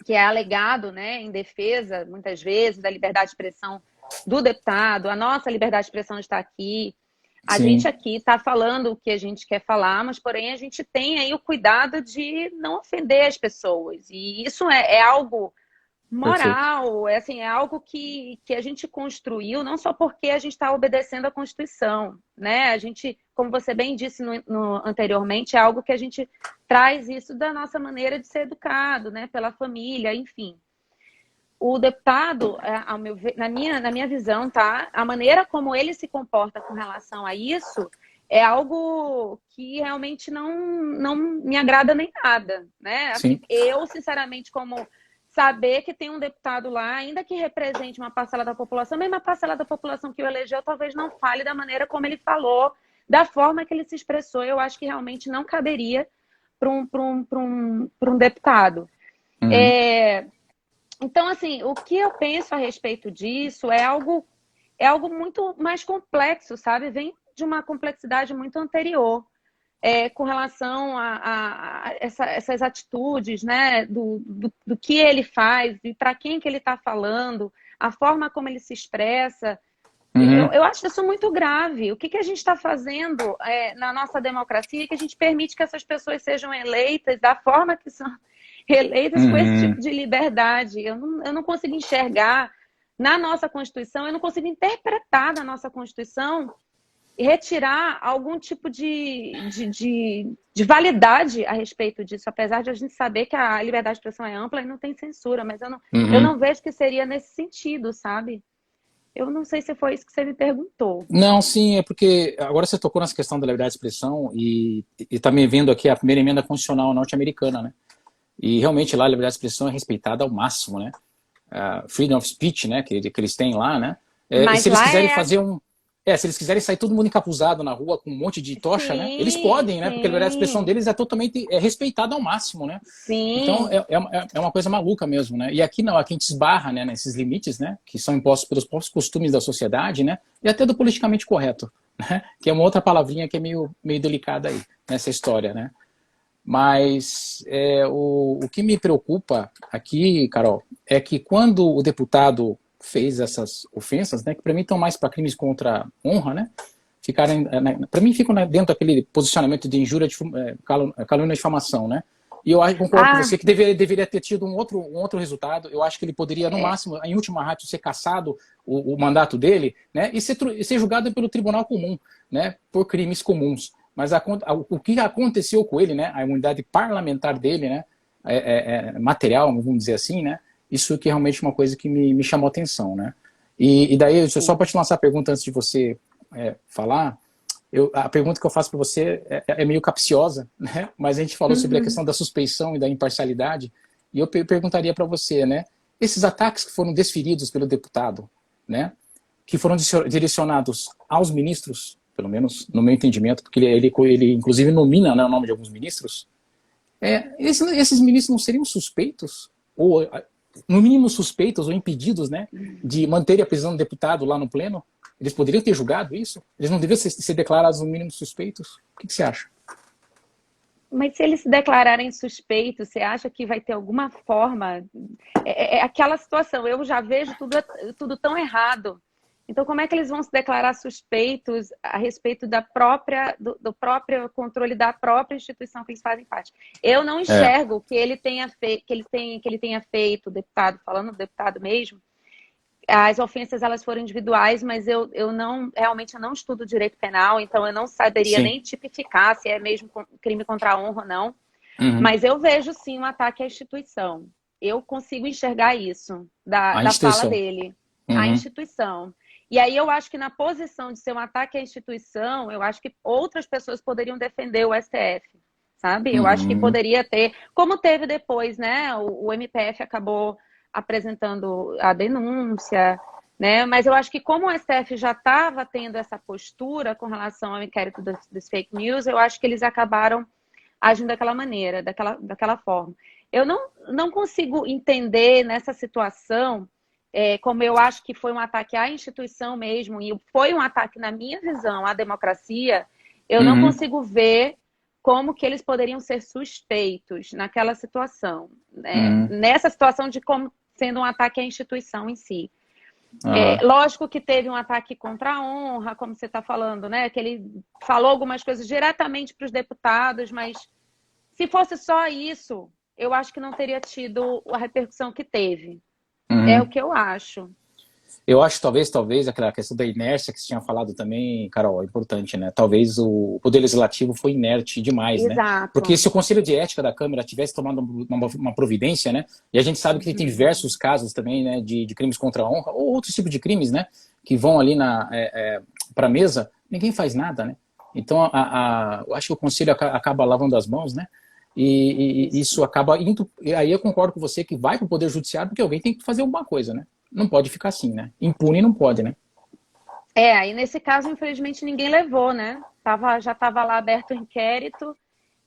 que é alegado, né, em defesa, muitas vezes, da liberdade de expressão do deputado, a nossa liberdade de expressão está aqui, a Sim. gente aqui está falando o que a gente quer falar, mas porém a gente tem aí o cuidado de não ofender as pessoas, e isso é algo moral, assim, é algo que a gente construiu, não só porque a gente está obedecendo à Constituição, né? A gente, como você bem disse anteriormente, é algo que a gente traz isso da nossa maneira de ser educado, né? Pela família, enfim. O deputado, ao meu ver, na minha visão, tá? A maneira como ele se comporta com relação a isso é algo que realmente não me agrada nem nada, né? Assim, eu, sinceramente, como saber que tem um deputado lá, ainda que represente uma parcela da população, mesmo a parcela da população que o elegeu, talvez não fale da maneira como ele falou, da forma que ele se expressou, eu acho que realmente não caberia para um deputado. Então, assim, o que eu penso a respeito disso é algo muito mais complexo, sabe? Vem de uma complexidade muito anterior. Com relação a essas atitudes, né, do que ele faz e para quem que ele está falando, a forma como ele se expressa. Eu acho isso muito grave. O que a gente está fazendo na nossa democracia que a gente permite que essas pessoas sejam eleitas da forma que são eleitas com esse tipo de liberdade? Eu não consigo enxergar na nossa Constituição, eu não consigo interpretar da nossa Constituição retirar algum tipo de validade a respeito disso, apesar de a gente saber que a liberdade de expressão é ampla e não tem censura, mas eu não vejo que seria nesse sentido, sabe? Eu não sei se foi isso que você me perguntou. Não, sim, é porque agora você tocou nessa questão da liberdade de expressão e também vendo aqui a primeira emenda constitucional norte-americana, né? E realmente lá a liberdade de expressão é respeitada ao máximo, né? Freedom of speech, né? Que eles têm lá, né? Mas se eles lá quiserem fazer se eles quiserem sair todo mundo encapuzado na rua com um monte de tocha, sim, né? Eles podem, né? sim. Porque a liberdade de expressão deles é totalmente respeitada ao máximo, né? Sim. Então é uma coisa maluca mesmo, né? E aqui não, aqui a gente esbarra, né, nesses limites, né? Que são impostos pelos próprios costumes da sociedade, né? E até do politicamente correto, né? Que é uma outra palavrinha que é meio delicada aí nessa história, né? Mas o que me preocupa aqui, Carol, é que quando o deputado fez essas ofensas, né, que para mim estão mais para crimes contra a honra, né, para mim ficam dentro daquele posicionamento de injúria, calúnia e difamação, né, e eu concordo com você que deveria ter tido um outro resultado. Eu acho que ele poderia, no máximo, em última ratio, ser cassado o mandato dele, né, e ser julgado pelo tribunal comum, né, por crimes comuns. Mas o que aconteceu com ele, né, a imunidade parlamentar dele, né, material, vamos dizer assim, né, isso que é realmente uma coisa que me chamou a atenção, né. E daí, só para te lançar a pergunta antes de você falar, a pergunta que eu faço para você é meio capciosa, né, mas a gente falou sobre a questão da suspeição e da imparcialidade, e eu perguntaria para você, né, esses ataques que foram desferidos pelo deputado, né, que foram direcionados aos ministros, pelo menos no meu entendimento, porque ele inclusive nomina, né, o nome de alguns ministros, esses ministros não seriam suspeitos? Ou no mínimo suspeitos ou impedidos, né, de manter a prisão do deputado lá no pleno? Eles poderiam ter julgado isso? Eles não deveriam ser declarados no mínimo suspeitos? O que você acha? Mas se eles se declararem suspeitos, você acha que vai ter alguma forma? É aquela situação, eu já vejo tudo tão errado. Então, como é que eles vão se declarar suspeitos a respeito do próprio controle da própria instituição que eles fazem parte? Eu não enxergo que ele tenha feito, o deputado, falando do deputado mesmo, as ofensas elas foram individuais, mas realmente eu não estudo direito penal, então eu não saberia Sim. nem tipificar se é mesmo crime contra a honra ou não. Uhum. Mas eu vejo sim um ataque à instituição. Eu consigo enxergar isso da fala dele. Uhum. A instituição. E aí eu acho que na posição de ser um ataque à instituição, eu acho que outras pessoas poderiam defender o STF, sabe? Eu acho que poderia ter, como teve depois, né? O MPF acabou apresentando a denúncia, né? Mas eu acho que como o STF já estava tendo essa postura com relação ao inquérito dos fake news, eu acho que eles acabaram agindo daquela maneira, daquela forma. Eu não consigo entender nessa situação, como eu acho que foi um ataque à instituição mesmo, e foi um ataque, na minha visão, à democracia, eu não consigo ver como que eles poderiam ser suspeitos naquela situação, né? Nessa situação de como sendo um ataque à instituição em si. Lógico que teve um ataque contra a honra, como você está falando, né? Que ele falou algumas coisas diretamente para os deputados, mas se fosse só isso, eu acho que não teria tido a repercussão que teve. É o que eu acho. Eu acho talvez aquela questão da inércia que você tinha falado também, Carol, é importante, né? Talvez o Poder Legislativo foi inerte demais, Exato. né? Porque se o Conselho de Ética da Câmara tivesse tomado uma providência, né? E a gente sabe que tem diversos casos também, né? De crimes contra a honra, ou outros tipos de crimes, né? Que vão ali para a mesa, ninguém faz nada, né? Então, eu acho que o Conselho acaba lavando as mãos, né? E isso acaba indo... E aí eu concordo com você que vai para o Poder Judiciário porque alguém tem que fazer alguma coisa, né? Não pode ficar assim, né? Impune não pode, né? Aí nesse caso, infelizmente, ninguém levou, né? Já estava lá aberto o inquérito,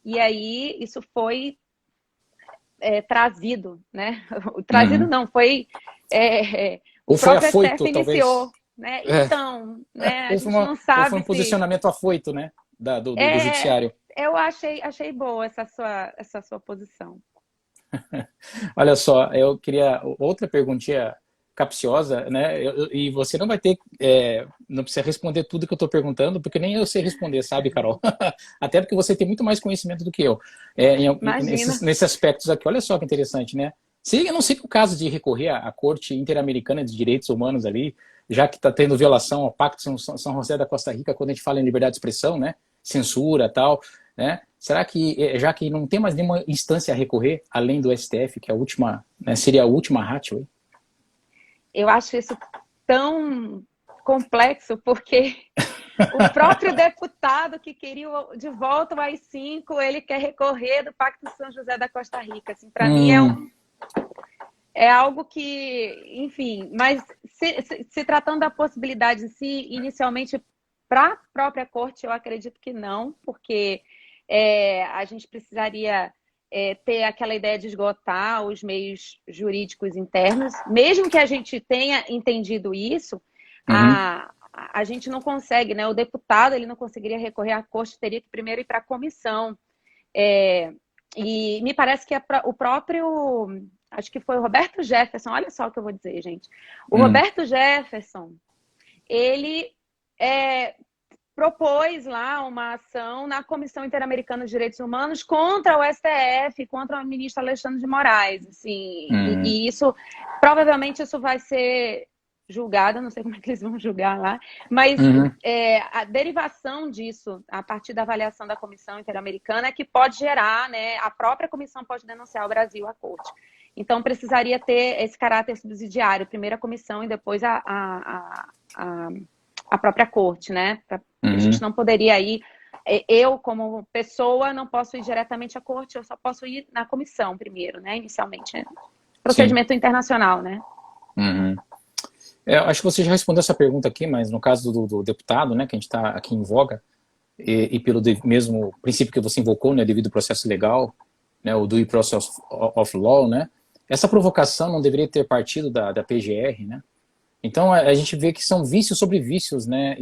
e aí isso foi trazido, né? Trazido não, foi... Ou o foi próprio afoito, STF talvez. iniciou, né? Então, né? A gente não Ou foi sabe um posicionamento afoito, né? Do judiciário. Eu achei boa essa sua posição. Olha só, eu queria outra perguntinha capciosa, né? E você não vai ter, não precisa responder tudo que eu estou perguntando, porque nem eu sei responder, sabe, Carol? Até porque você tem muito mais conhecimento do que eu. Nesses aspectos aqui, olha só que interessante, né? Eu não sei que o caso de recorrer à Corte Interamericana de Direitos Humanos ali, já que está tendo violação ao Pacto de São José da Costa Rica, quando a gente fala em liberdade de expressão, né? Censura e tal, né? Será que, já que não tem mais nenhuma instância a recorrer, além do STF, que é a última, né, seria a última ratio? Eu acho isso tão complexo, porque o próprio deputado que queria de volta o AI-5, ele quer recorrer do Pacto de São José da Costa Rica. Assim, para mim é algo que, enfim, mas se tratando da possibilidade em si, inicialmente, para a própria corte, eu acredito que não, porque a gente precisaria ter aquela ideia de esgotar os meios jurídicos internos. Mesmo que a gente tenha entendido isso, a gente não consegue, né? O deputado ele não conseguiria recorrer à corte, teria que primeiro ir para a comissão. E me parece que o próprio... Acho que foi o Roberto Jefferson, olha só o que eu vou dizer, gente. O Roberto Jefferson, ele propôs lá uma ação na Comissão Interamericana de Direitos Humanos contra o STF, contra o ministro Alexandre de Moraes. Assim, e isso, provavelmente isso vai ser julgado, não sei como é que eles vão julgar lá, mas a derivação disso, a partir da avaliação da Comissão Interamericana, é que pode gerar, né, a própria comissão pode denunciar o Brasil à corte. Então, precisaria ter esse caráter subsidiário, primeiro a comissão e depois a própria corte, né? A gente não poderia ir... Eu, como pessoa, não posso ir diretamente à corte, eu só posso ir na comissão primeiro, né? Inicialmente. Procedimento internacional, né? Acho que você já respondeu essa pergunta aqui, mas no caso do deputado, né, que a gente está aqui em voga, e pelo mesmo princípio que você invocou, né, devido ao processo legal, né, o due process of law, né, essa provocação não deveria ter partido da PGR, né? Então a gente vê que são vícios sobre vícios, né,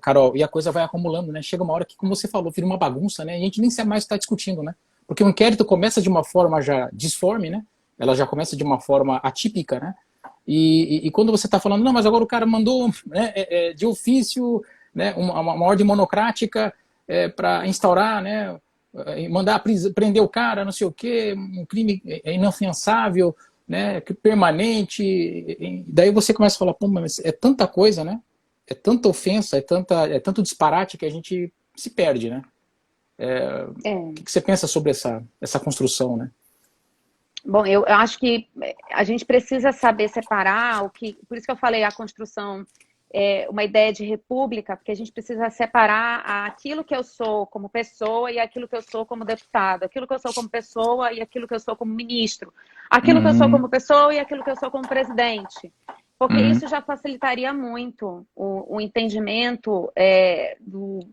Carol? E a coisa vai acumulando, né? Chega uma hora que, como você falou, vira uma bagunça, né? A gente nem sabe mais está discutindo, né? Porque o inquérito começa de uma forma já disforme, né? Ela já começa de uma forma atípica, né? E quando você está falando, não, mas agora o cara mandou, né, de ofício, né, uma ordem monocrática para instaurar, né, mandar prender o cara, não sei o quê, um crime inafiançável, né, permanente. E daí você começa a falar, pô, mas é tanta coisa, né? É tanta ofensa, é tanto disparate que a gente se perde, né? O que você pensa sobre essa construção, né? Bom, eu acho que a gente precisa saber separar o que, por isso que eu falei a construção uma ideia de república, porque a gente precisa separar aquilo que eu sou como pessoa e aquilo que eu sou como deputado, aquilo que eu sou como pessoa e aquilo que eu sou como ministro, aquilo que eu sou como pessoa e aquilo que eu sou como presidente, porque isso já facilitaria muito o entendimento do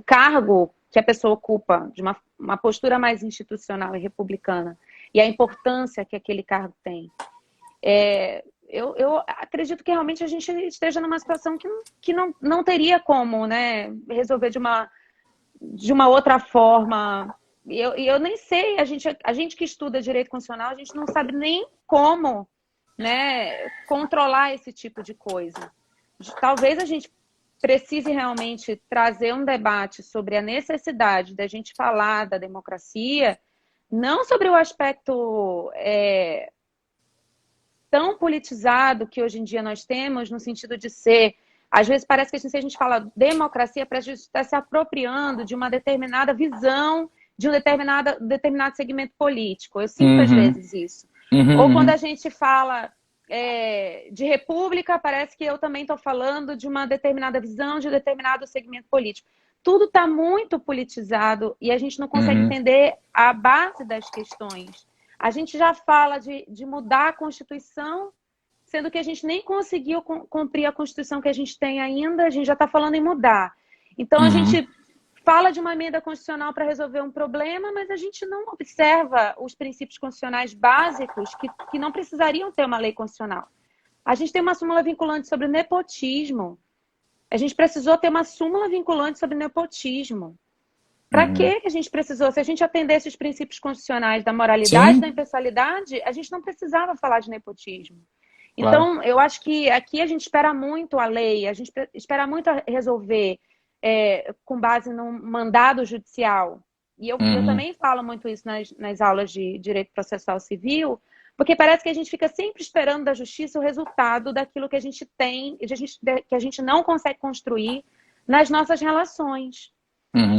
cargo que a pessoa ocupa, de uma postura mais institucional e republicana, e a importância que aquele cargo tem. Eu acredito que realmente a gente esteja numa situação que não teria como, né, resolver de uma outra forma. E eu nem sei, a gente que estuda direito constitucional, a gente não sabe nem como, né, controlar esse tipo de coisa. Talvez a gente precise realmente trazer um debate sobre a necessidade da gente falar da democracia, não sobre o aspecto tão politizado que hoje em dia nós temos, no sentido de ser... Às vezes parece que se a gente fala democracia, parece que a gente está se apropriando de uma determinada visão, de um determinado segmento político. Eu sinto às vezes isso. Ou quando a gente fala de república, parece que eu também estou falando de uma determinada visão, de um determinado segmento político. Tudo está muito politizado e a gente não consegue entender a base das questões. A gente já fala de mudar a Constituição, sendo que a gente nem conseguiu cumprir a Constituição que a gente tem ainda, a gente já está falando em mudar. Então, a gente fala de uma emenda constitucional para resolver um problema, mas a gente não observa os princípios constitucionais básicos que não precisariam ter uma lei constitucional. A gente tem uma súmula vinculante sobre nepotismo. A gente precisou ter uma súmula vinculante sobre nepotismo. Para que a gente precisou? Se a gente atendesse os princípios constitucionais da moralidade, da impessoalidade, a gente não precisava falar de nepotismo. Então, claro, eu acho que aqui a gente espera muito a lei, a gente espera muito a resolver com base num mandado judicial. E eu também falo muito isso nas aulas de direito processual civil, porque parece que a gente fica sempre esperando da justiça o resultado daquilo que a gente tem, que a gente não consegue construir nas nossas relações.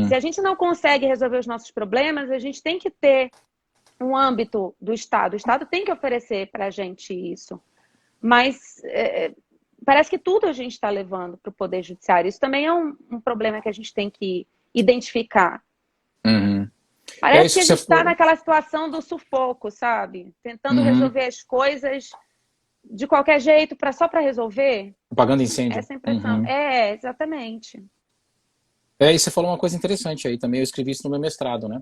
Se a gente não consegue resolver os nossos problemas, a gente tem que ter um âmbito do Estado. O Estado tem que oferecer para a gente isso. Mas parece que tudo a gente está levando para o Poder Judiciário. Isso também é um problema que a gente tem que identificar. Parece que a gente está naquela situação do sufoco, sabe? Tentando resolver as coisas de qualquer jeito, só para resolver. Apagando incêndio. Essa impressão. Exatamente. E você falou uma coisa interessante aí também, eu escrevi isso no meu mestrado, né?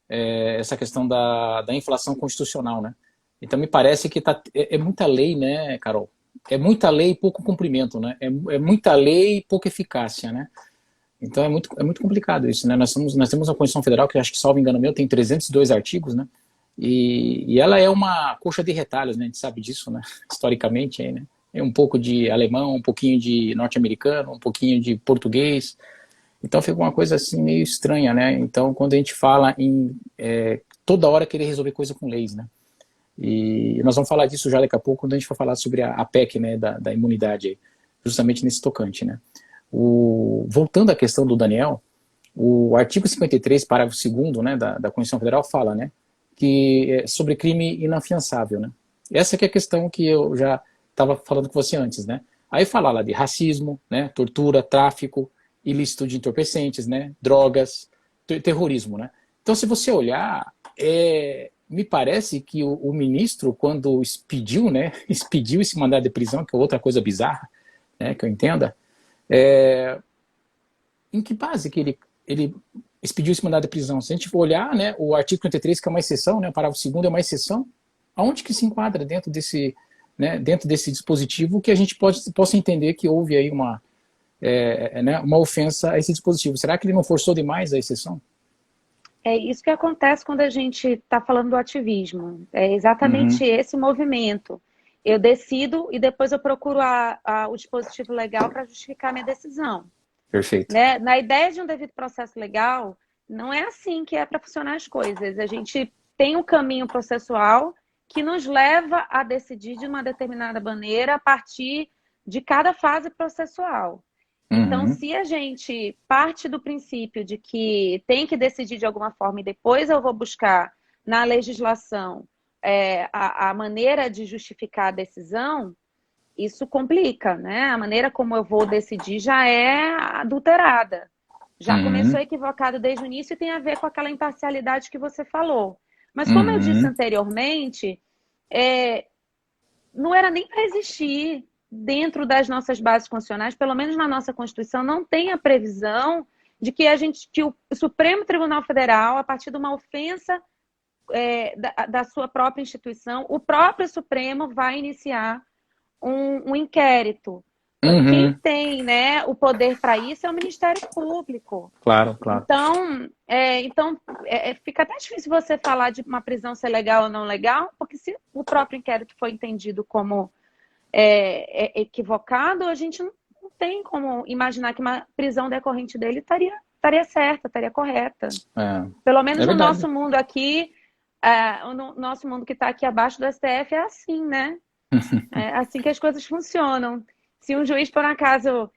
Essa questão da inflação constitucional, né? Então me parece que é muita lei, né, Carol? É muita lei e pouco cumprimento, né? É muita lei e pouca eficácia, né? Então é muito complicado isso, né? Nós temos uma Constituição Federal que, acho que, salvo engano meu, tem 302 artigos, né? E ela é uma coxa de retalhos, né? A gente sabe disso, né? Historicamente, aí, né? É um pouco de alemão, um pouquinho de norte-americano, um pouquinho de português. Então fica uma coisa assim meio estranha, né? Então quando a gente fala em toda hora querer resolver coisa com leis, né? E nós vamos falar disso já daqui a pouco quando a gente for falar sobre a PEC, né, da imunidade, aí, justamente nesse tocante, né? Voltando à questão do Daniel, o artigo 53, parágrafo 2º, né, da Constituição Federal fala, né, que é sobre crime inafiançável, né? Essa que é a questão que eu já estava falando com você antes, né? Aí fala lá de racismo, né, tortura, tráfico, ilícito de entorpecentes, né, drogas, terrorismo, né? Então, se você olhar, me parece que o ministro, quando expediu, né, expediu esse mandado de prisão, que é outra coisa bizarra, né, que eu entenda, em que base que ele expediu esse mandado de prisão? Se a gente for olhar, né, o artigo 53, que é uma exceção, né, o parágrafo 2º é uma exceção, aonde que se enquadra dentro desse, né, dentro desse dispositivo que a gente possa entender que houve aí né, uma ofensa a esse dispositivo? Será que ele não forçou demais a exceção? É isso que acontece quando a gente está falando do ativismo. É exatamente Uhum, esse movimento. Eu decido e depois eu procuro o dispositivo legal para justificar a minha decisão. perfeito. Né? Na ideia de um devido processo legal, não é assim que é para funcionar as coisas. A gente tem um caminho processual que nos leva a decidir de uma determinada maneira a partir de cada fase processual. Então, Uhum, se a gente parte do princípio de que tem que decidir de alguma forma e depois eu vou buscar na legislação a maneira de justificar a decisão, isso complica, né? A maneira como eu vou decidir já é adulterada. Já começou uhum, equivocado desde o início e tem a ver com aquela imparcialidade que você falou. Mas como eu disse uhum, anteriormente, é, não era nem para existir dentro das nossas bases constitucionais, pelo menos na nossa Constituição, não tem a previsão de que o Supremo Tribunal Federal, a partir de uma ofensa da sua própria instituição, o próprio Supremo vai iniciar um inquérito. Quem uhum, tem, né, o poder para isso é o Ministério Público. claro, claro. Então, fica até difícil você falar de uma prisão ser legal ou não legal, porque se o próprio inquérito foi entendido como equivocado, a gente não tem como imaginar que uma prisão decorrente dele estaria certa, estaria correta. Pelo menos É no verdade. nosso mundo aqui, no nosso mundo que está aqui abaixo do STF é assim, né? É assim que as coisas funcionam. Se um juiz, por acaso,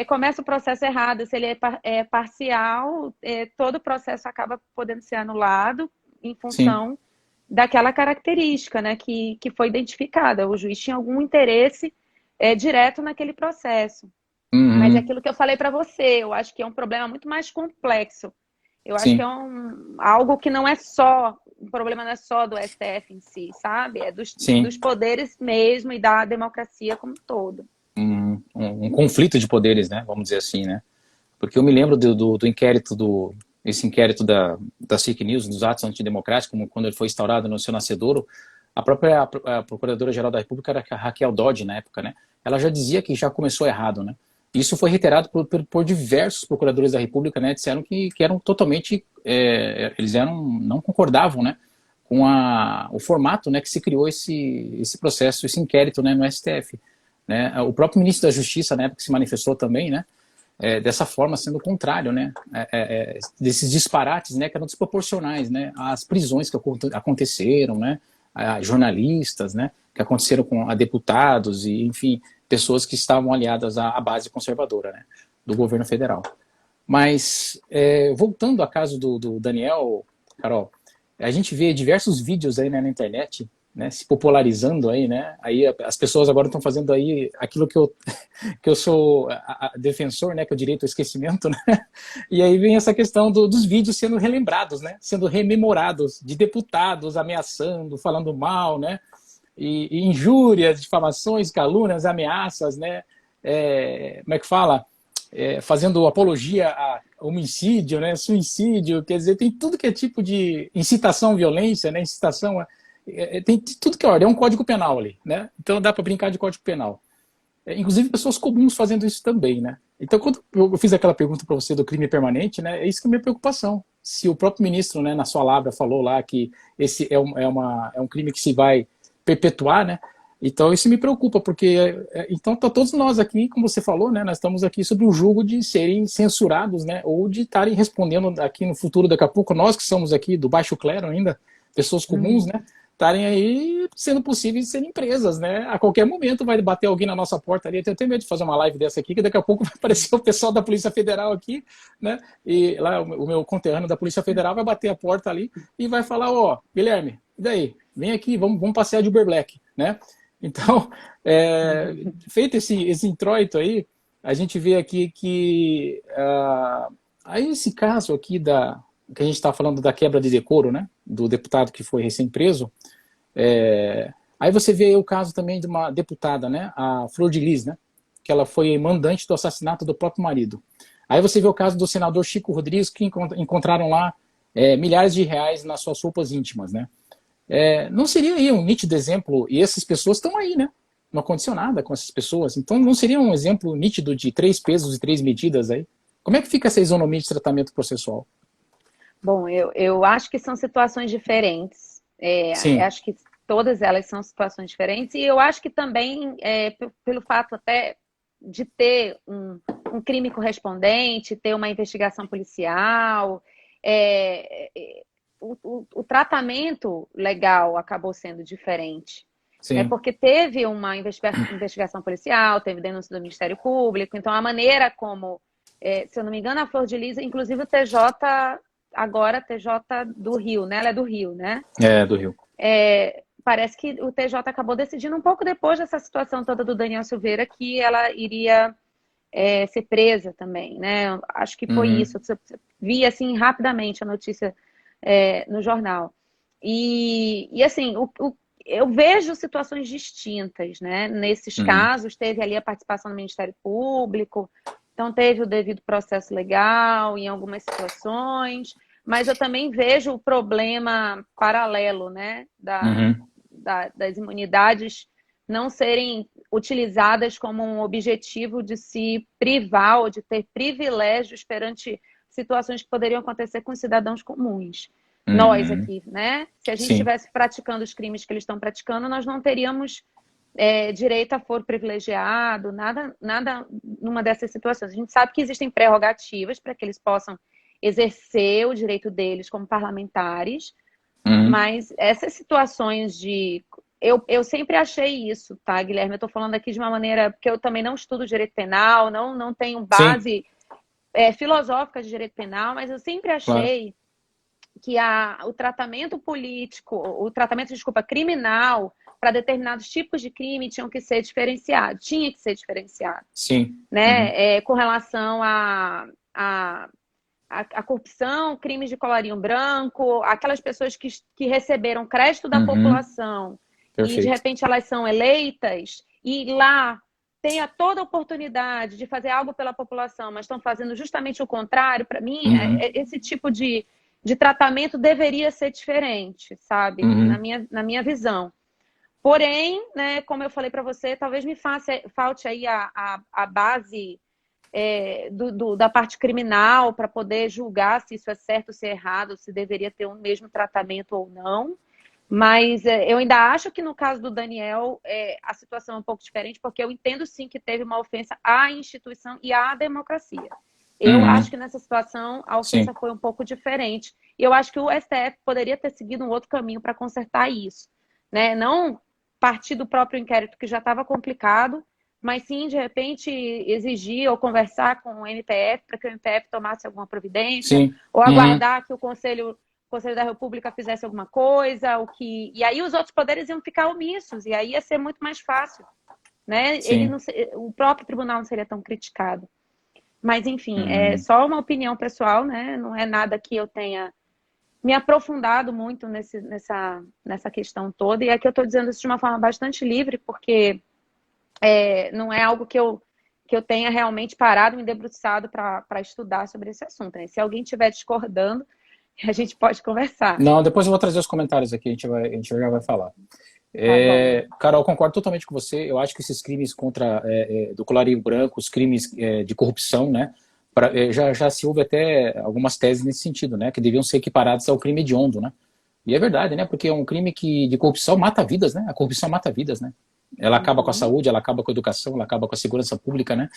começa o processo errado, se ele é parcial, todo o processo acaba podendo ser anulado em Sim. função daquela característica, né, que foi identificada. O juiz tinha algum interesse direto naquele processo. Mas é Uhum, aquilo que eu falei para você, eu acho que é um problema muito mais complexo. Eu acho que sim, é algo que não é só, o problema não é só do STF em si, sabe? É sim. dos poderes mesmo e da democracia como um todo. Um conflito de poderes, né? Vamos dizer assim, né? Porque eu me lembro do inquérito esse inquérito das fake news, dos atos antidemocráticos, como quando ele foi instaurado no seu nascedouro, a própria a Procuradora-Geral da República era a Raquel Dodge na época, né? Ela já dizia que já começou errado, né? Isso foi reiterado por diversos procuradores da República, né? Disseram que eram totalmente, eles não concordavam, né? Com o formato, né? Que se criou esse processo, esse inquérito, né? No STF, né? O próprio ministro da Justiça na época se manifestou também, né? Dessa forma, sendo o contrário, né? Desses disparates, né? Que eram desproporcionais, né? As prisões que aconteceram, né? A jornalistas, né? Que aconteceram com a deputados e, enfim, pessoas que estavam aliadas à base conservadora, né? Do governo federal. Mas, voltando ao caso do Daniel, Carol, a gente vê diversos vídeos aí, né, na internet, né, se popularizando aí, né? Aí as pessoas agora estão fazendo aí aquilo que eu sou defensor, né, que é o direito ao esquecimento, né? E aí vem essa questão dos vídeos sendo relembrados, né? Sendo rememorados, de deputados ameaçando, falando mal, né? E injúrias, difamações, calúnias, ameaças, né? Como é que fala? Fazendo apologia a homicídio, né? Suicídio, quer dizer, tem tudo que é tipo de incitação à violência, né? Incitação a, tem tudo que é um código penal ali, né? Então dá para brincar de código penal. Inclusive pessoas comuns fazendo isso também, né? Então, quando eu fiz aquela pergunta para você do crime permanente, né, é isso que é a minha preocupação. Se o próprio ministro, né, na sua lavra, falou lá que esse é um crime que se vai perpetuar, né? Então, isso me preocupa, porque então tá todos nós aqui, como você falou, né, nós estamos aqui sob o julgo de serem censurados, né, ou de estarem respondendo aqui no futuro, daqui a pouco, nós que somos aqui do baixo clero ainda, pessoas comuns, Uhum. né, estarem aí sendo possíveis de serem presas, né? A qualquer momento vai bater alguém na nossa porta ali. Eu tenho até medo de fazer uma live dessa aqui, que daqui a pouco vai aparecer o pessoal da Polícia Federal aqui, né? E lá o meu conterrâneo da Polícia Federal vai bater a porta ali e vai falar, ó, Guilherme, e daí? Vem aqui, vamos passear de Uber Black, né? Então, feito esse introito aí, a gente vê aqui que aí esse caso aqui que a gente está falando da quebra de decoro, né? Do deputado que foi recém-preso, aí você vê o caso também de uma deputada, né, a Flor de Lis, né, que ela foi mandante do assassinato do próprio marido. Aí você vê o caso do senador Chico Rodrigues, que encontraram lá milhares de reais nas suas roupas íntimas, né. Não seria aí um nítido exemplo, e essas pessoas estão aí, né? Não aconteceu nada com essas pessoas, então não seria um exemplo nítido de 3 pesos e 3 medidas aí? Como é que fica essa isonomia de tratamento processual? Bom, eu acho que são situações diferentes. Eu Sim, acho que todas elas são situações diferentes. E eu acho que também, pelo fato até de ter um crime correspondente, ter uma investigação policial, é, é, o tratamento legal acabou sendo diferente. Né? sim. Porque teve uma investigação policial, teve denúncia do Ministério Público, então a maneira como, se eu não me engano, a Flor de Lis, inclusive o TJ, agora TJ do Rio, né? Ela é do Rio, né? É, do Rio. Parece que o TJ acabou decidindo um pouco depois dessa situação toda do Daniel Silveira que ela iria ser presa também, né? Acho que foi Uhum, isso. Eu vi assim rapidamente a notícia no jornal. E assim, eu vejo situações distintas, né? Nesses uhum, casos, teve ali a participação do Ministério Público, então teve o devido processo legal em algumas situações, mas eu também vejo o problema paralelo, né? uhum, Das imunidades não serem utilizadas como um objetivo de se privar ou de ter privilégios perante situações que poderiam acontecer com cidadãos comuns. Nós uhum. aqui, né? Se a gente Sim, estivesse praticando os crimes que eles estão praticando, nós não teríamos direito a foro privilegiado, nada numa dessas situações. A gente sabe que existem prerrogativas para que eles possam exercer o direito deles como parlamentares, uhum, mas essas situações de. Eu sempre achei isso, tá, Guilherme? Eu estou falando aqui de uma maneira. Porque eu também não estudo direito penal, não tenho sim, base filosófica de direito penal, mas eu sempre claro. achei que o tratamento político, o tratamento, desculpa, criminal para determinados tipos de crime tinham que ser diferenciados, tinha que ser diferenciado, Sim, uhum, né? Com relação a corrupção, crimes de colarinho branco, aquelas pessoas que receberam crédito da uhum, população e de perfeito. repente elas são eleitas e lá tenha toda a oportunidade de fazer algo pela população, mas estão fazendo justamente o contrário, para mim, Uhum, esse tipo de tratamento deveria ser diferente, sabe? uhum, Na minha visão. Porém, né, como eu falei para você, talvez falte aí a base da parte criminal para poder julgar se isso é certo ou se é errado, se deveria ter o mesmo tratamento ou não. Mas eu ainda acho que no caso do Daniel a situação é um pouco diferente, porque eu entendo sim que teve uma ofensa à instituição e à democracia. Eu acho uhum, que nessa situação a ofensa sim, foi um pouco diferente. E eu acho que o STF poderia ter seguido um outro caminho para consertar isso. Né? Não partir do próprio inquérito que já estava complicado, mas sim, de repente, exigir ou conversar com o MPF para que o MPF tomasse alguma providência, sim, ou uhum, aguardar que o Conselho da República fizesse alguma coisa, e aí os outros poderes iam ficar omissos, e aí ia ser muito mais fácil. Né? sim, O próprio tribunal não seria tão criticado. Mas, enfim, é uhum. só uma opinião pessoal, né? Não é nada que eu tenha me aprofundado muito nessa questão toda. E aqui eu estou dizendo isso de uma forma bastante livre, porque não é algo que eu tenha realmente parado, me debruçado para estudar sobre esse assunto. Né? Se alguém estiver discordando, a gente pode conversar. Não, depois eu vou trazer os comentários aqui, a gente já vai falar. Tá bom. Carol, concordo totalmente com você. Eu acho que esses crimes do colarinho branco, os crimes de corrupção, né, já se houve até algumas teses nesse sentido, né, que deviam ser equiparados ao crime hediondo, né. E é verdade, né, porque é um crime de corrupção mata vidas, né. A corrupção mata vidas, né. Ela acaba com a Uhum. saúde, ela acaba com a educação, ela acaba com a segurança pública, né.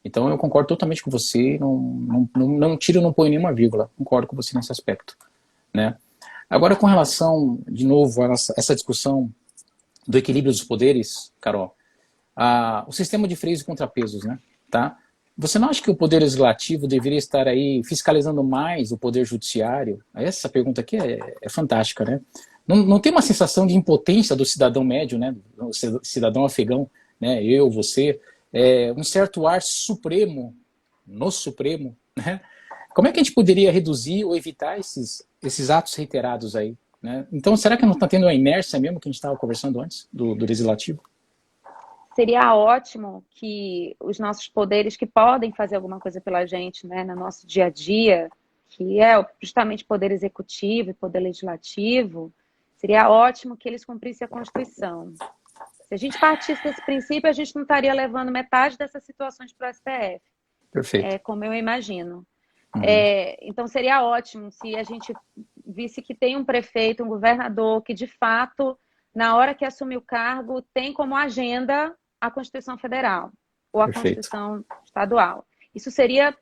Então eu concordo totalmente com você. Não tiro, não ponho nenhuma vírgula. Concordo com você nesse aspecto, né. Agora, com relação, de novo, a essa discussão do equilíbrio dos poderes, Carol, o sistema de freios e contrapesos, né? Tá? Você não acha que o poder legislativo deveria estar aí fiscalizando mais o poder judiciário? Essa pergunta aqui é fantástica, né? Não tem uma sensação de impotência do cidadão médio, né? Do cidadão afegão, né? Eu, você, um certo ar supremo, no Supremo, né? Como é que a gente poderia reduzir ou evitar esses atos reiterados aí? Né? Então, será que não está tendo a inércia mesmo que a gente estava conversando antes do legislativo? Seria ótimo que os nossos poderes que podem fazer alguma coisa pela gente, né, no nosso dia a dia, que é justamente poder executivo e poder legislativo, Seria ótimo que eles cumprissem a Constituição. Se a gente partisse desse princípio, a gente não estaria levando metade dessas situações para o STF, Perfeito. como eu imagino. Uhum. Então, seria ótimo se a gente visse que tem um prefeito, um governador, que de fato, na hora que assume o cargo, tem como agenda a Constituição Federal ou a Perfeito. Constituição Estadual. Isso seria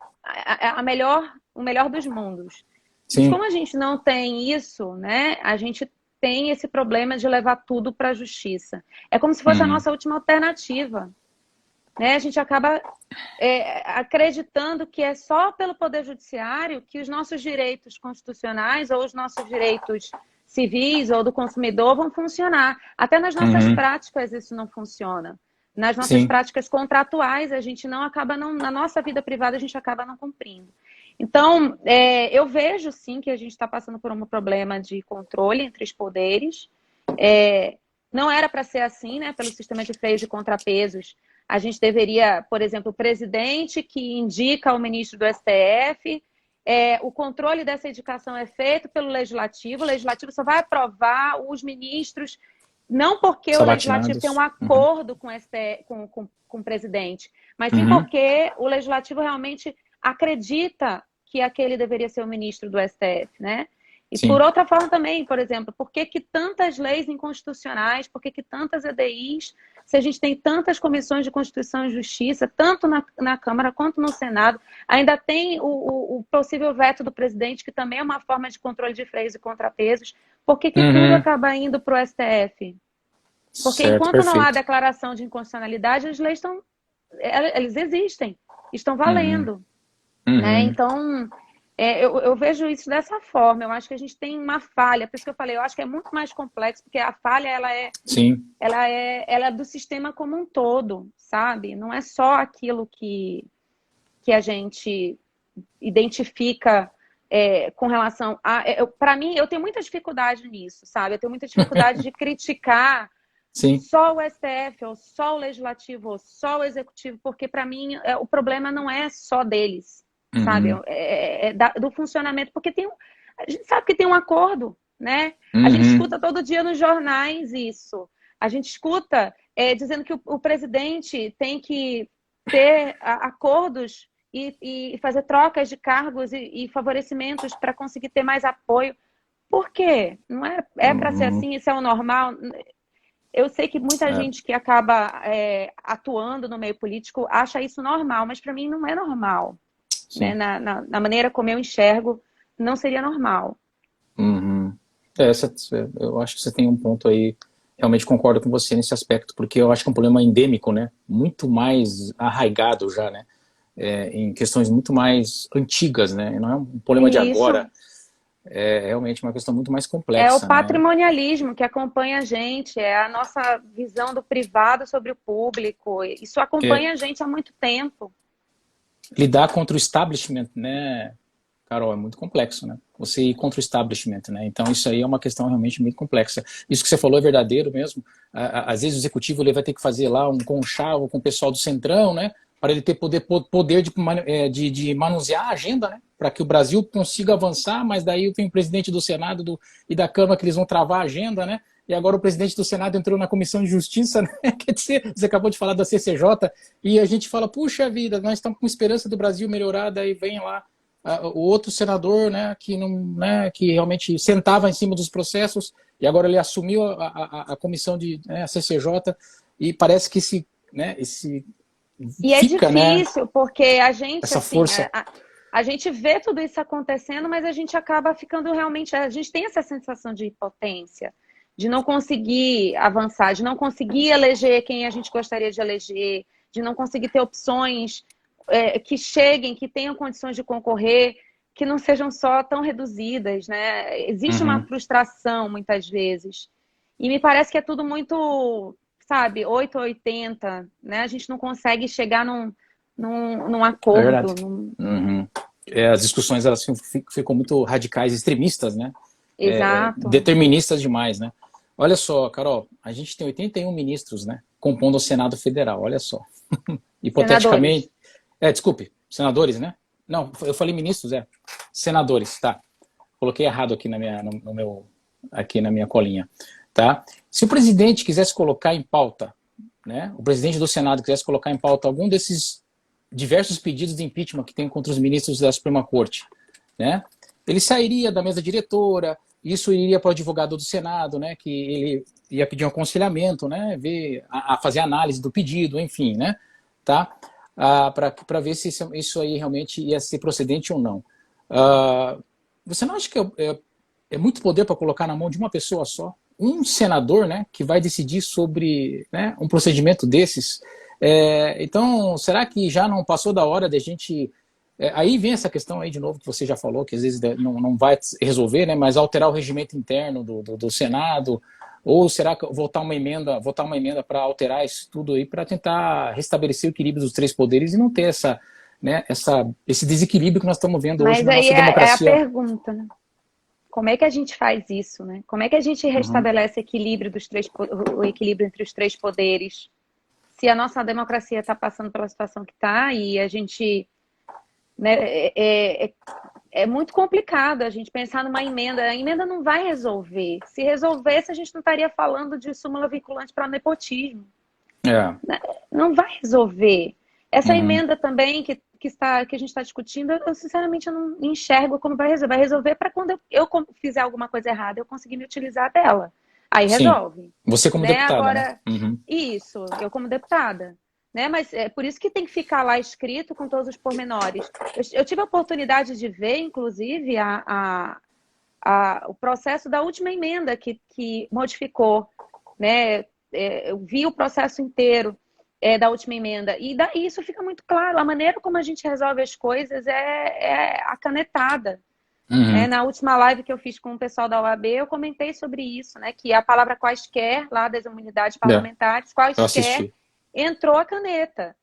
o melhor dos mundos. Mas Sim. como a gente não tem isso, né, a gente tem esse problema de levar tudo para a justiça. É como se fosse a nossa última alternativa. Né? A gente acaba acreditando que é só pelo Poder Judiciário que os nossos direitos constitucionais ou os nossos direitos civis ou do consumidor vão funcionar. Até nas nossas práticas isso não funciona. Nas nossas Sim. práticas contratuais, a gente não acaba, na nossa vida privada, a gente acaba não cumprindo. Então, eu vejo sim que a gente está passando por um problema de controle entre os poderes. Não era para ser assim, né? Pelo sistema de freios e contrapesos. A gente deveria, por exemplo, o presidente que indica o ministro do STF, o controle dessa indicação é feito pelo legislativo só vai aprovar os ministros, não porque o legislativo tem um acordo com o presidente, mas sim porque o legislativo realmente acredita que aquele deveria ser o ministro do STF, né? E Sim. por outra forma também, por exemplo, por que tantas leis inconstitucionais, por que tantas EDIs, se a gente tem tantas comissões de Constituição e Justiça, tanto na Câmara quanto no Senado, ainda tem o possível veto do presidente, que também é uma forma de controle de freios e contrapesos, por que tudo acaba indo para o STF? Porque Certo, enquanto não há perfeito. declaração de inconstitucionalidade, as leis eles existem, estão valendo. Né? Então, eu vejo isso dessa forma. Eu acho que a gente tem uma falha. Por isso que eu falei, eu acho que é muito mais complexo, porque a falha Sim. ela é do sistema como um todo, sabe? Não é só aquilo que a gente identifica com relação a... Para mim, eu tenho muita dificuldade nisso, sabe? Eu tenho muita dificuldade de criticar Sim. só o STF, ou só o Legislativo, ou só o Executivo, porque para mim o problema não é só deles, sabe? Do funcionamento, porque a gente sabe que tem um acordo, né? A gente escuta todo dia nos jornais isso. A gente escuta dizendo que o presidente tem que ter acordos e fazer trocas de cargos e favorecimentos para conseguir ter mais apoio. Por quê? Não é para ser assim, isso é o normal. Eu sei que muita gente que acaba atuando no meio político acha isso normal, mas para mim não é normal. Né? Na maneira como eu enxergo, não seria normal. Eu acho que você tem um ponto aí, realmente concordo com você nesse aspecto, porque eu acho que é um problema endêmico, né? Muito mais arraigado já, né? Em questões muito mais antigas, né? Não é um problema de agora. É realmente uma questão muito mais complexa. É o né? patrimonialismo que acompanha a gente, é a nossa visão do privado sobre o público. Isso acompanha a gente há muito tempo. Lidar contra o establishment, né, Carol, é muito complexo, né? Você ir contra o establishment, né? Então isso aí é uma questão realmente muito complexa. Isso que você falou é verdadeiro mesmo. Às vezes o executivo ele vai ter que fazer lá um conchavo com o pessoal do Centrão, né? Para ele ter poder de manusear a agenda, né? Para que o Brasil consiga avançar, mas daí tem o presidente do Senado e da Câmara que eles vão travar a agenda, né? E agora o presidente do Senado entrou na Comissão de Justiça, né? Quer dizer, você acabou de falar da CCJ, e a gente fala, puxa vida, nós estamos com esperança do Brasil melhorar, daí vem lá o outro senador, né, que, não, né, que realmente sentava em cima dos processos, e agora ele assumiu a comissão a CCJ, e parece que esse e fica, é difícil, né, porque a gente, essa assim, força. A gente vê tudo isso acontecendo, mas a gente acaba ficando realmente... A gente tem essa sensação de impotência, de não conseguir avançar, de não conseguir eleger quem a gente gostaria de eleger, de não conseguir ter opções que cheguem, que tenham condições de concorrer, que não sejam só tão reduzidas, né? Existe uma frustração, muitas vezes. E me parece que é tudo muito, sabe, 8 ou 80, né? A gente não consegue chegar num acordo. É verdade. As discussões elas ficam muito radicais, extremistas, né? Exato. Deterministas demais, né? Olha só, Carol, a gente tem 81 ministros, né? Compondo o Senado Federal, olha só. Hipoteticamente... Senadores. Desculpe, senadores, né? Não, eu falei ministros, senadores, tá. Coloquei errado aqui no meu aqui na minha colinha, tá? Se o presidente quisesse colocar em pauta, né, o presidente do Senado quisesse colocar em pauta algum desses diversos pedidos de impeachment que tem contra os ministros da Suprema Corte, né, ele sairia da mesa diretora, isso iria para o advogado do Senado, né, que ele ia pedir um aconselhamento, né, ver, a fazer análise do pedido, enfim, né, tá? Para ver se isso aí realmente ia ser procedente ou não. Você não acha que é muito poder para colocar na mão de uma pessoa só? Um senador, né, que vai decidir sobre, né, um procedimento desses? Então, será que já não passou da hora de a gente... aí vem essa questão aí de novo que você já falou, que às vezes não vai resolver, né, mas alterar o regimento interno do Senado, ou será que votar uma emenda para alterar isso tudo aí, para tentar restabelecer o equilíbrio dos três poderes e não ter né, esse desequilíbrio que nós estamos vendo hoje Mas na aí nossa é a democracia. pergunta, né? Como é que a gente faz isso, né? Como é que a gente restabelece o equilíbrio entre os três poderes? Se a nossa democracia está passando pela situação que está e a gente... Né, é muito complicado a gente pensar numa emenda. A emenda não vai resolver. Se resolvesse, a gente não estaria falando de súmula vinculante para nepotismo. É. Não vai resolver. Essa Uhum. emenda também que a gente está discutindo, eu sinceramente eu não enxergo como vai resolver. Vai resolver para quando eu fizer alguma coisa errada, eu conseguir me utilizar dela. Aí Sim. resolve. Você como Né? deputada, né? Agora, Uhum. isso, eu como deputada. Né? Mas é por isso que tem que ficar lá escrito com todos os pormenores. Eu tive a oportunidade de ver, inclusive, o processo da última emenda que modificou, né? Eu vi o processo inteiro da última emenda, e daí isso fica muito claro. A maneira como a gente resolve as coisas é a canetada. Uhum. Na última live que eu fiz com o pessoal da OAB, eu comentei sobre isso, né? Que a palavra quaisquer, lá das imunidades parlamentares, Eu quaisquer, assisti. entrou a caneta,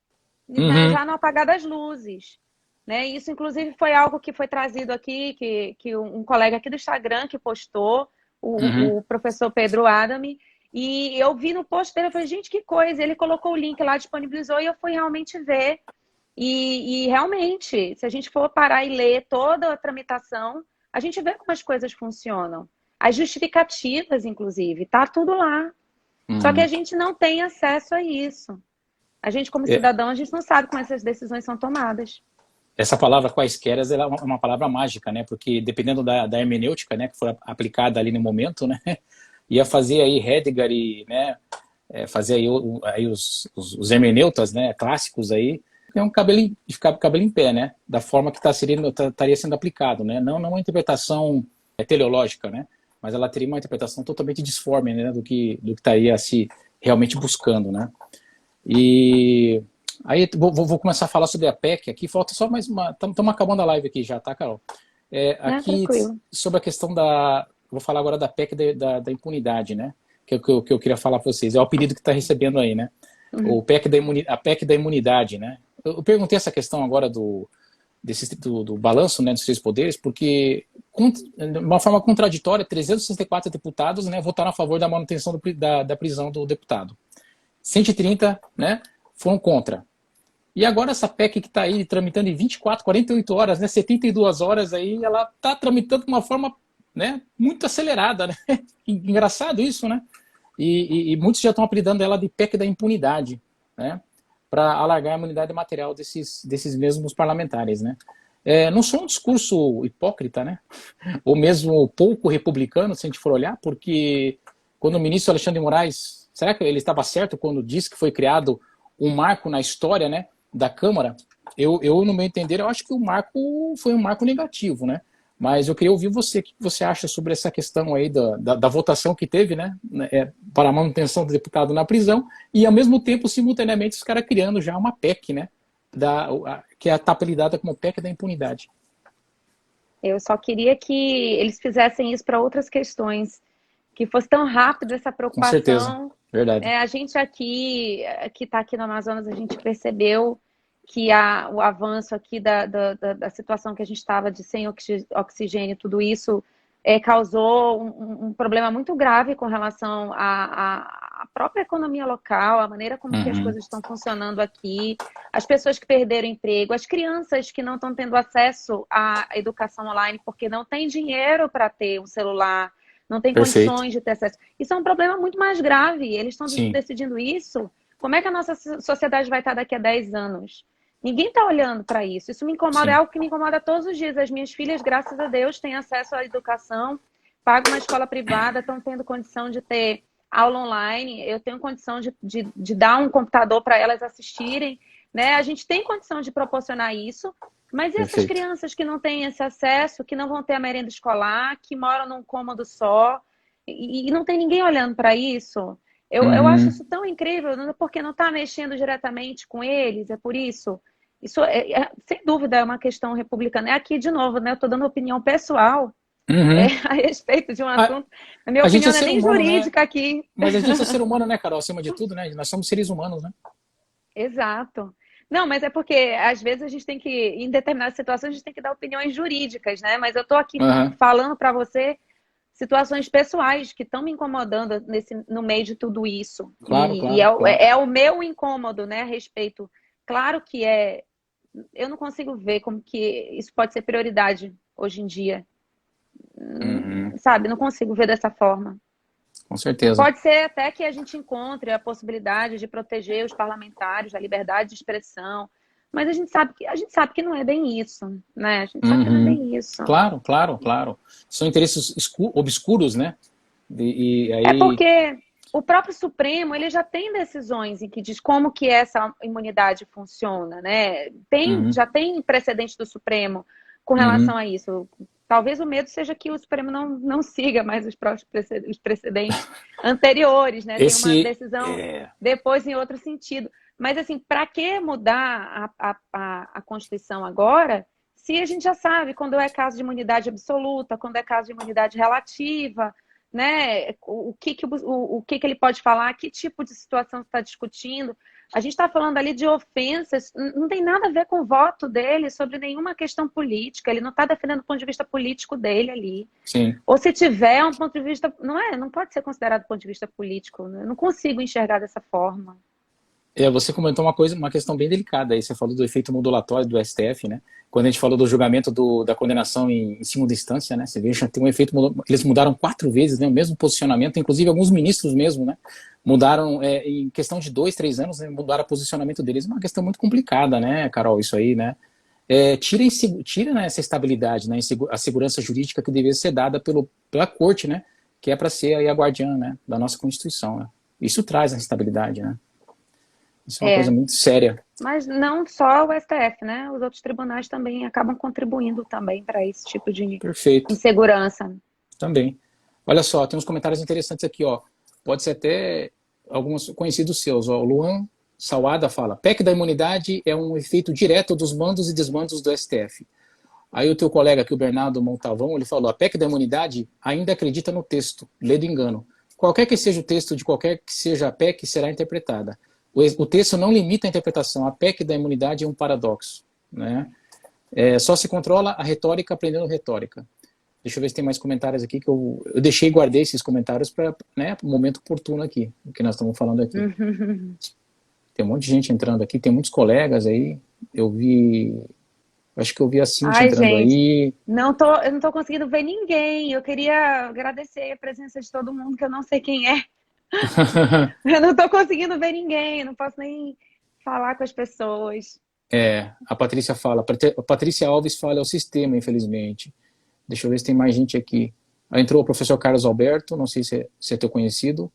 Uhum. já no apagar das luzes. Né? Isso, inclusive, foi algo que foi trazido aqui, que um colega aqui do Instagram que postou, Uhum. o professor Pedro Adami, e eu vi no post dele, eu falei, gente, que coisa! Ele colocou o link lá, disponibilizou, e eu fui realmente ver. E realmente, se a gente for parar e ler toda a tramitação, a gente vê como as coisas funcionam. As justificativas, inclusive, tá tudo lá. Só que a Uhum. gente não tem acesso a isso. A gente, como É, cidadão, a gente não sabe como essas decisões são tomadas. essa palavra quaisquer ela é uma palavra mágica, né? Porque dependendo da hermenêutica, né, que for aplicada ali no momento, né, ia fazer aí Heidegger e, né, fazer aí os hermeneutas, né, clássicos aí, é um cabelo em pé, né, da forma que estaria sendo aplicado, né, não uma interpretação teleológica, né, mas ela teria uma interpretação totalmente disforme, né, do que estaria se realmente buscando, né. E aí vou começar a falar sobre a PEC aqui, falta só mais uma, estamos acabando a live aqui já, tá, Carol? Né? Aqui Tranquilo. sobre a questão vou falar agora da PEC da impunidade, né? Que é o que eu queria falar para vocês, é o apelido que está recebendo aí, né? Uhum. A PEC da imunidade, né? Eu perguntei essa questão agora do balanço, né, dos três poderes, porque de uma forma contraditória, 364 deputados, né, votaram a favor da manutenção da prisão do deputado. 130, né, foram contra. E agora essa PEC que está aí tramitando em 24, 48 horas, né, 72 horas aí, ela está tramitando de uma forma, né, muito acelerada, né? Engraçado isso, né? E muitos já estão apelidando ela de PEC da impunidade, né? Para alargar a imunidade material desses mesmos parlamentares, né? Não só um discurso hipócrita, né? Ou mesmo pouco republicano, se a gente for olhar, porque quando o ministro Alexandre de Moraes, será que ele estava certo quando disse que foi criado um marco na história, né, da Câmara? Eu, no meu entender, eu acho que o marco foi um marco negativo, né? Mas eu queria ouvir você, o que você acha sobre essa questão aí da votação que teve, né, para a manutenção do deputado na prisão, e ao mesmo tempo, simultaneamente, os caras criando já uma PEC, né, que está apelidada como PEC da impunidade. Eu só queria que eles fizessem isso para outras questões, que fosse tão rápido essa Com certeza, preocupação. verdade. A gente aqui, que está aqui no Amazonas, a gente percebeu que o avanço aqui da situação que a gente estava de sem oxigênio, tudo isso causou um problema muito grave com relação à própria economia local, a maneira como que as Uhum. coisas estão funcionando aqui, as pessoas que perderam emprego, as crianças que não estão tendo acesso à educação online porque não tem dinheiro para ter um celular, não têm Perfeito. condições de ter acesso. Isso é um problema muito mais grave. Eles estão Sim, decidindo isso. Como é que a nossa sociedade vai estar daqui a 10 anos? Ninguém está olhando para isso. Isso me incomoda, é sim. algo que me incomoda todos os dias. As minhas filhas, graças a Deus, têm acesso à educação, pagam uma escola privada, estão tendo condição de ter aula online. Eu tenho condição de dar um computador para elas assistirem, né? A gente tem condição de proporcionar isso, mas e essas Perfeito. crianças que não têm esse acesso, que não vão ter a merenda escolar, que moram num cômodo só, e não tem ninguém olhando para isso? Eu acho Uhum. isso tão incrível, porque não está mexendo diretamente com eles, é por isso. Isso, sem dúvida, é uma questão republicana. É aqui, de novo, né? Eu estou dando opinião pessoal Uhum. a respeito de um A, assunto. A minha a gente opinião é não é ser nem humano, né? jurídica aqui. Mas a gente é ser humano, né, Carol? Acima de tudo, né? Nós somos seres humanos, né? Exato. Não, mas é porque às vezes a gente tem que, em determinadas situações, a gente tem que dar opiniões jurídicas, né? Mas eu estou aqui Aham. falando para você situações pessoais que estão me incomodando no meio de tudo isso. Claro, E claro, claro. é o meu incômodo, né, a respeito. Claro que eu não consigo ver como que isso pode ser prioridade hoje em dia, Uhum. sabe? Não consigo ver dessa forma. Com certeza. Pode ser até que a gente encontre a possibilidade de proteger os parlamentares da liberdade de expressão, mas a gente sabe que não é bem isso, né? A gente sabe que não é Uhum. bem isso. Claro, claro, claro. São interesses obscuros, né? E É aí. porque o próprio Supremo, ele já tem decisões em que diz como que essa imunidade funciona, né? Uhum. Já tem precedente do Supremo com relação Uhum. a isso. Talvez o medo seja que o Supremo não siga mais os precedentes anteriores, né? Tem uma Esse. decisão É. depois em outro sentido. Mas, assim, para que mudar a Constituição agora, se a gente já sabe quando é caso de imunidade absoluta, quando é caso de imunidade relativa, né? O que ele pode falar, que tipo de situação está discutindo. A gente está falando ali de ofensas, não tem nada a ver com o voto dele sobre nenhuma questão política, ele não está defendendo o ponto de vista político dele ali. Sim. Ou se tiver um ponto de vista, não pode ser considerado ponto de vista político, né? Eu não consigo enxergar dessa forma. Você comentou uma questão bem delicada aí. Você falou do efeito modulatório do STF, né? Quando a gente falou do julgamento da condenação em segunda instância, né? Você vê já tem um efeito. Eles mudaram 4 vezes, né? O mesmo posicionamento, inclusive alguns ministros mesmo, né? Mudaram em questão de 2, 3 anos, né? Mudaram o posicionamento deles. É uma questão muito complicada, né, Carol? Isso aí, né? Tira, né, essa estabilidade, né? A segurança jurídica que deveria ser dada pela corte, né? Que é para ser aí a guardiã, né? Da nossa Constituição, né? Isso traz a estabilidade, né? Isso é uma coisa É, muito séria. mas não só o STF, né? Os outros tribunais também acabam contribuindo também para esse tipo de Perfeito. insegurança. Também. Olha só, tem uns comentários interessantes aqui, ó. Pode ser até alguns conhecidos seus, ó. O Luan Sawada fala: PEC da imunidade é um efeito direto dos mandos e desmandos do STF. Aí o teu colega aqui, o Bernardo Montavão, ele falou: a PEC da imunidade ainda acredita no texto, lê do engano. Qualquer que seja o texto de qualquer que seja a PEC, será interpretada. O texto não limita a interpretação. A PEC da imunidade é um paradoxo, né? Só se controla a retórica aprendendo retórica. Deixa eu ver se tem mais comentários aqui que eu deixei e guardei esses comentários para, né, o momento oportuno aqui, o que nós estamos falando aqui. Tem um monte de gente entrando aqui, tem muitos colegas aí. Acho que eu vi a Cintia Ai, entrando gente, aí. eu não tô conseguindo ver ninguém. Eu queria agradecer a presença de todo mundo, que eu não sei quem é. Eu não tô conseguindo ver ninguém, eu não posso nem falar com as pessoas. A Patrícia fala, a Patrícia Alves fala, é o sistema, infelizmente. Deixa eu ver se tem mais gente aqui. Aí entrou o professor Carlos Alberto, não sei se é teu conhecido.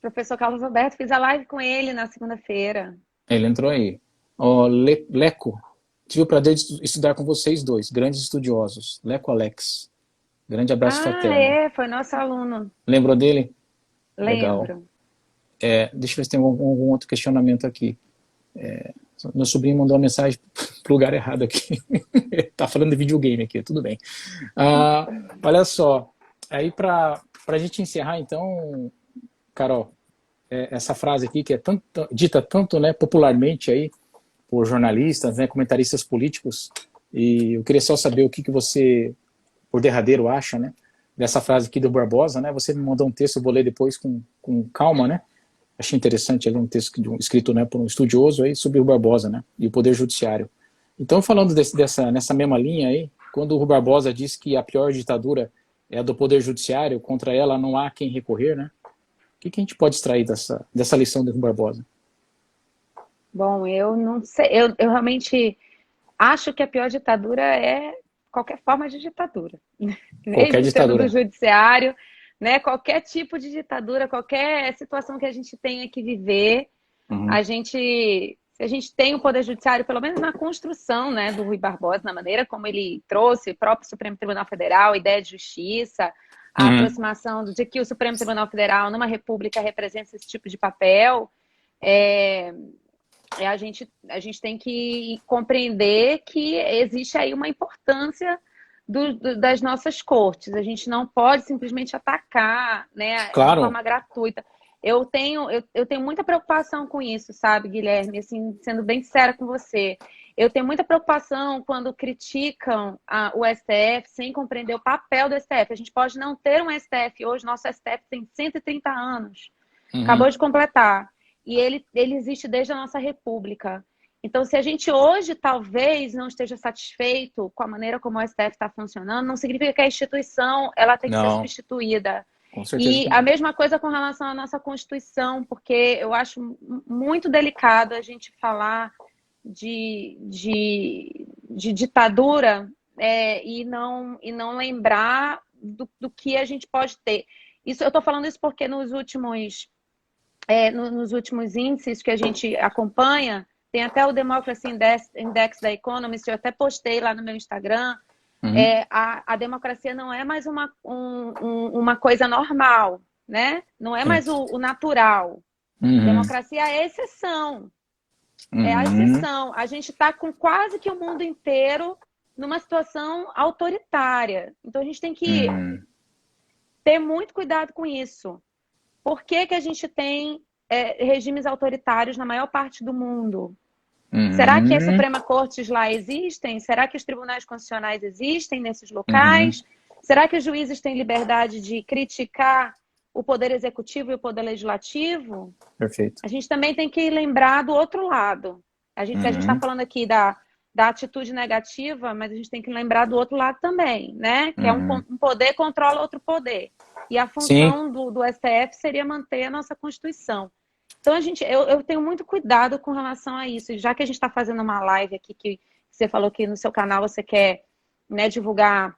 Professor Carlos Alberto, fiz a live com ele na segunda-feira. Ele entrou aí. Ó, Leco, tive o prazer de estudar com vocês dois, grandes estudiosos. Leco Alex, grande abraço Ah, fraterno. foi nosso aluno. Lembrou dele? Legal. Lembro. Deixa eu ver se tem algum outro questionamento aqui. Meu sobrinho mandou uma mensagem pro lugar errado aqui. Tá falando de videogame aqui, tudo bem. Olha só, aí para a gente encerrar então, Carol, essa frase aqui que é dita tanto, né, popularmente aí por jornalistas, né, comentaristas políticos, e eu queria só saber o que você, por derradeiro, acha, né, dessa frase aqui do Barbosa, né? Você me mandou um texto, eu vou ler depois com calma, né? Achei interessante ali um texto escrito, né, por um estudioso aí sobre o Barbosa, né, e o Poder Judiciário. Então, falando nessa mesma linha aí, quando o Rui Barbosa diz que a pior ditadura é a do Poder Judiciário, contra ela não há quem recorrer, né? O que a gente pode extrair dessa lição do Rui Barbosa? Bom, eu não sei, eu realmente acho que a pior ditadura é qualquer forma de ditadura, Qualquer mesmo sendo do ditadura. judiciário, né? Qualquer tipo de ditadura, qualquer situação que a gente tenha que viver, Uhum. se a gente tem o Poder Judiciário, pelo menos na construção, né, do Rui Barbosa, na maneira como ele trouxe o próprio Supremo Tribunal Federal, a ideia de justiça, a Uhum. aproximação de que o Supremo Tribunal Federal, numa república, representa esse tipo de papel, é, a gente tem que compreender que existe aí uma importância das nossas cortes. A gente não pode simplesmente atacar, né, de Claro. forma gratuita. Eu tenho muita preocupação com isso, sabe, Guilherme? Assim, sendo bem sincera com você. Eu tenho muita preocupação quando criticam o STF sem compreender o papel do STF. A gente pode não ter um STF hoje, nosso STF tem 130 anos, Uhum. acabou de completar. E ele existe desde a nossa República. Então, se a gente hoje talvez não esteja satisfeito com a maneira como o STF está funcionando, não significa que a instituição ela tem que ser Não, substituída. com certeza E que a não. mesma coisa com relação à nossa Constituição, porque eu acho muito delicado a gente falar de ditadura e não lembrar do que a gente pode ter. Isso, eu estou falando isso porque nos últimos índices que a gente acompanha, tem até o Democracy Index da Economist, eu até postei lá no meu Instagram, Uhum. a democracia não é mais uma coisa normal, né? Não é Sim. mais o natural. Uhum. Democracia é a exceção. É a Uhum. exceção. A gente está com quase que o mundo inteiro numa situação autoritária. Então a gente tem que Uhum. ter muito cuidado com isso. Por que que a gente tem regimes autoritários na maior parte do mundo? Será que as Uhum. Suprema Cortes lá existem? Será que os tribunais constitucionais existem nesses Uhum. locais? Será que os juízes têm liberdade de criticar o poder executivo e o poder legislativo? Perfeito. A gente também tem que lembrar do outro lado. Se a gente está Uhum. falando aqui da atitude negativa, mas a gente tem que lembrar do outro lado também, né? Que é Uhum. um poder controla outro poder. E a Sim. função do STF seria manter a nossa Constituição. Então, eu tenho muito cuidado com relação a isso. E já que a gente está fazendo uma live aqui, que você falou que no seu canal você quer, né, divulgar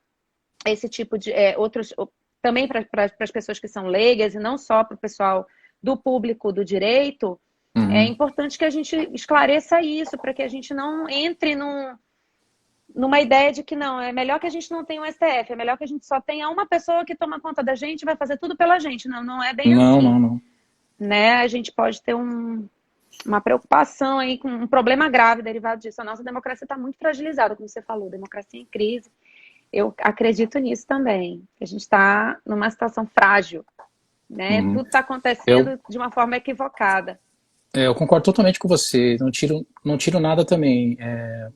esse tipo de outros, também para as pessoas que são leigas e não só para o pessoal do público do direito, é Uhum. importante que a gente esclareça isso, para que a gente não entre numa ideia de que não, é melhor que a gente não tenha um STF, é melhor que a gente só tenha uma pessoa que toma conta da gente e vai fazer tudo pela gente. Não, não é bem Não, não, assim, não. né? A gente pode ter uma preocupação aí com um problema grave derivado disso. A nossa democracia está muito fragilizada, como você falou, democracia em crise. Eu acredito nisso também. A gente está numa situação frágil, né? Uhum. Tudo está Eu, acontecendo de uma forma equivocada. eu concordo totalmente com você. Não tiro nada também.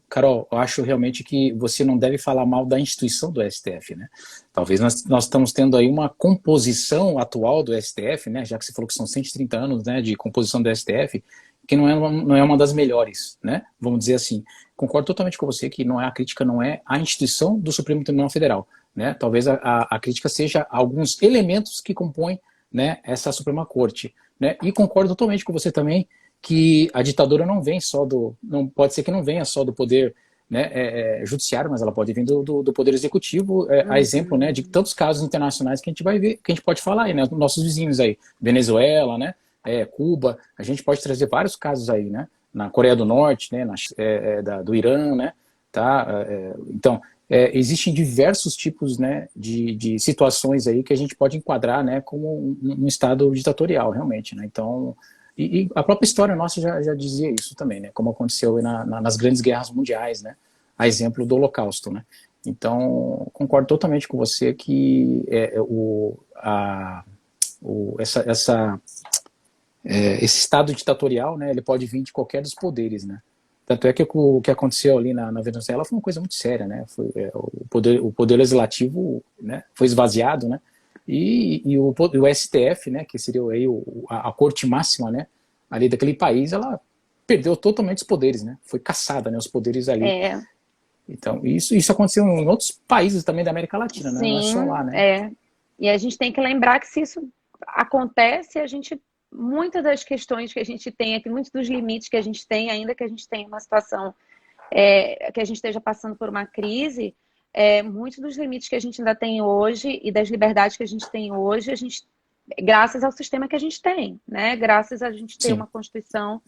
Carol, eu acho realmente que você não deve falar mal da instituição do STF, né? Talvez nós estamos tendo aí uma composição atual do STF, né? Já que você falou que são 130 anos, né, de composição do STF, que não é uma das melhores, né? Vamos dizer assim. Concordo totalmente com você que a crítica não é a instituição do Supremo Tribunal Federal, né? Talvez a crítica seja alguns elementos que compõem, né, essa Suprema Corte. Né? E concordo totalmente com você também que a ditadura não pode ser que não venha só do poder, né, judiciário, mas ela pode vir do poder executivo, a exemplo, né, de Uhum. tantos casos internacionais que a gente vai ver, que a gente pode falar aí, né, nossos vizinhos aí, Venezuela, né, Cuba, a gente pode trazer vários casos aí, né, na Coreia do Norte, né, do Irã, né, tá, então existem diversos tipos, né, de situações aí que a gente pode enquadrar, né, como um estado ditatorial, realmente, né? Então, e a própria história nossa já dizia isso também, né? Como aconteceu nas grandes guerras mundiais, né? A exemplo do Holocausto, né? Então, concordo totalmente com você que esse estado ditatorial, né? Ele pode vir de qualquer dos poderes, né? Tanto é que o que aconteceu ali na Venezuela foi uma coisa muito séria, né? O poder legislativo, né, foi esvaziado, né? E o STF, né, que seria aí a corte máxima, né, ali daquele país, ela perdeu totalmente os poderes, né? Foi caçada, né, os poderes ali. É. Então, isso aconteceu em outros países também da América Latina, né? Não é só Sim, lá, né? é. E a gente tem que lembrar que se isso acontece, muitas das questões que a gente tem aqui, muitos dos limites que a gente tem, ainda que a gente tenha uma situação, que a gente esteja passando por uma crise, muitos dos limites que a gente ainda tem hoje e das liberdades que a gente tem hoje, graças ao sistema que a gente tem, né? Graças a gente ter Sim, uma Constituição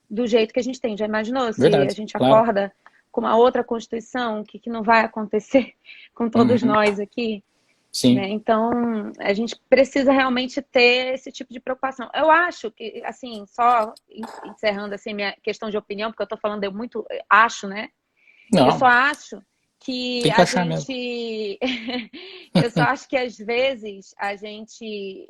do jeito que a gente tem. Já imaginou se a verdade, gente claro. acorda com uma outra Constituição, o que não vai acontecer com todos Uhum, nós aqui? sim, Né? Então, a gente precisa realmente ter esse tipo de preocupação. Eu acho que, assim, só encerrando assim, minha questão de opinião, porque eu estou falando, eu muito acho, né? Eu só não, acho que tem que a achar mesmo. gente. Eu só acho que às vezes a gente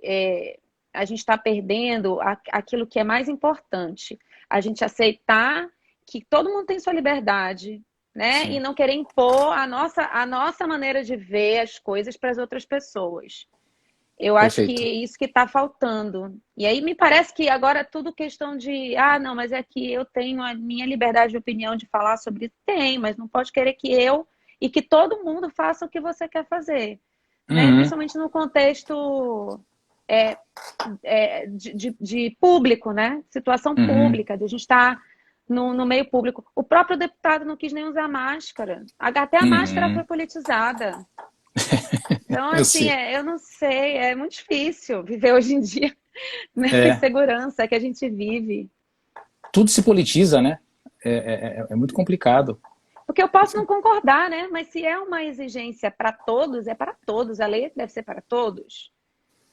está perdendo aquilo que é mais importante. A gente aceitar que todo mundo tem sua liberdade, né? E Sim, não querer impor a nossa maneira de ver as coisas para as outras pessoas. Eu acho que perfeito. é isso que está faltando. E aí me parece que agora é tudo questão de, não, mas é que eu tenho a minha liberdade de opinião de falar sobre isso. Tem, mas não pode querer que eu e que todo mundo faça o que você quer fazer. Né? Uhum, Principalmente no contexto é, de público, né? Situação uhum, pública, de a gente estar no meio público. O próprio deputado não quis nem usar máscara. Até a máscara foi uhum. politizada. Então, Eu assim, sei. eu não sei, é muito difícil viver hoje em dia nessa É, insegurança que a gente vive. tudo se politiza, né? É muito complicado. Porque eu posso não concordar, né? Mas se é uma exigência para todos, é para todos. A lei deve ser para todos,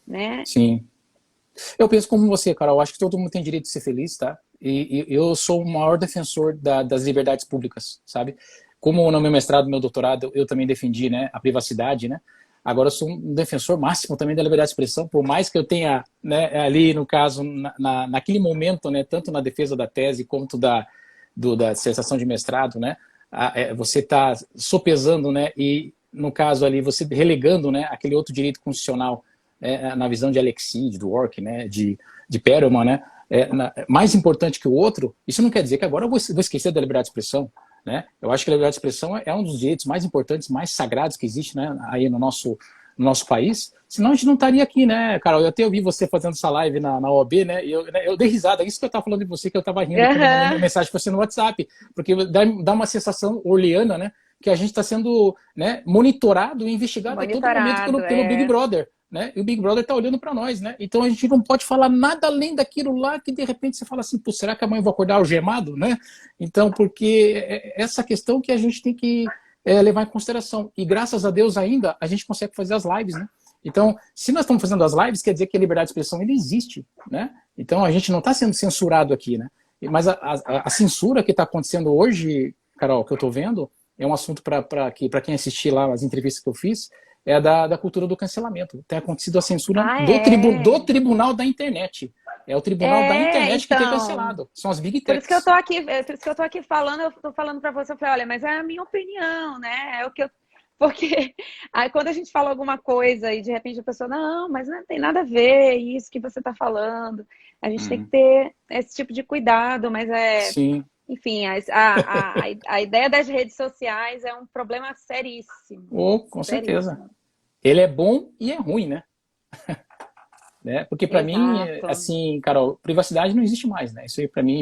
né? Sim. Eu penso como você, Carol. Acho que todo mundo tem direito de ser feliz, tá? E eu sou o maior defensor das liberdades públicas, sabe? Como no meu mestrado, no meu doutorado, eu também defendi, né, a privacidade, né? Agora eu sou um defensor máximo também da liberdade de expressão, por mais que eu tenha, né, ali no caso, naquele momento, né, tanto na defesa da tese quanto da dissertação de mestrado, né, você está sopesando, né, e no caso ali você relegando, né, aquele outro direito constitucional, na visão de Alexis, de Dworkin, né, de Perelman, né, mais importante que o outro. Isso não quer dizer que agora eu vou esquecer da liberdade de expressão, né? Eu acho que a liberdade de expressão é um dos direitos mais importantes, mais sagrados que existe, né, aí no nosso país. Senão a gente não estaria aqui, né, Carol? Eu até ouvi você fazendo essa live na OAB, né? E eu dei risada. Isso que eu estava falando de você, que eu estava rindo quando eu mandei minha Uhum. mensagem para você no WhatsApp, porque dá uma sensação orleana, né? Que a gente está sendo, né, monitorado e investigado a todo momento Monitorado, pelo Big Brother. Né? E o Big Brother está olhando para nós, né? Então a gente não pode falar nada além daquilo lá que de repente você fala assim, pô, será que amanhã eu vou acordar algemado, né? Então, porque essa questão que a gente tem que levar em consideração. E graças a Deus ainda a gente consegue fazer as lives, né? Então, se nós estamos fazendo as lives, quer dizer que a liberdade de expressão ainda existe, né? Então a gente não está sendo censurado aqui, né? Mas a censura que está acontecendo hoje, Carol, que eu estou vendo, é um assunto para quem assistir lá as entrevistas que eu fiz, é da cultura do cancelamento. Tem acontecido a censura Ah, do é. tribunal da internet. É o tribunal da internet que tem Então. cancelado. São as big Por isso que eu tô techs. aqui, por isso que eu tô aqui falando, eu tô falando para você, eu falei, olha, mas é a minha opinião, né? É o que eu. Porque aí quando a gente fala alguma coisa e de repente a pessoa, não, mas não tem nada a ver isso que você está falando. A gente tem que Uhum. ter esse tipo de cuidado, mas Sim, enfim, a ideia das redes sociais é um problema seríssimo, com certeza. seríssimo. Ele é bom e é ruim, né? Porque para mim, Exato. assim, Carol, privacidade não existe mais, né? Isso aí para mim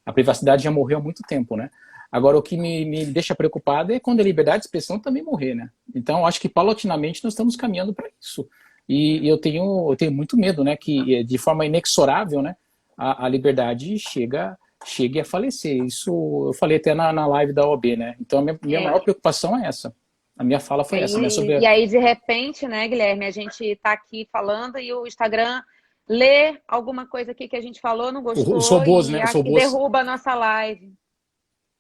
a privacidade já morreu há muito tempo, né? Agora o que me deixa preocupado é quando a liberdade de expressão também morrer, né? Então acho que paulatinamente nós estamos caminhando para isso. E eu tenho muito medo, né? Que de forma inexorável, né? A liberdade chegue a falecer. Isso eu falei até na live da OAB, né? Então a minha maior É, preocupação é essa. A minha fala foi essa, né? Sobre e aí, de repente, né, Guilherme, a gente está aqui falando e o Instagram lê alguma coisa aqui que a gente falou, não os gostou robôs, né? Os e robôs. derruba a nossa live.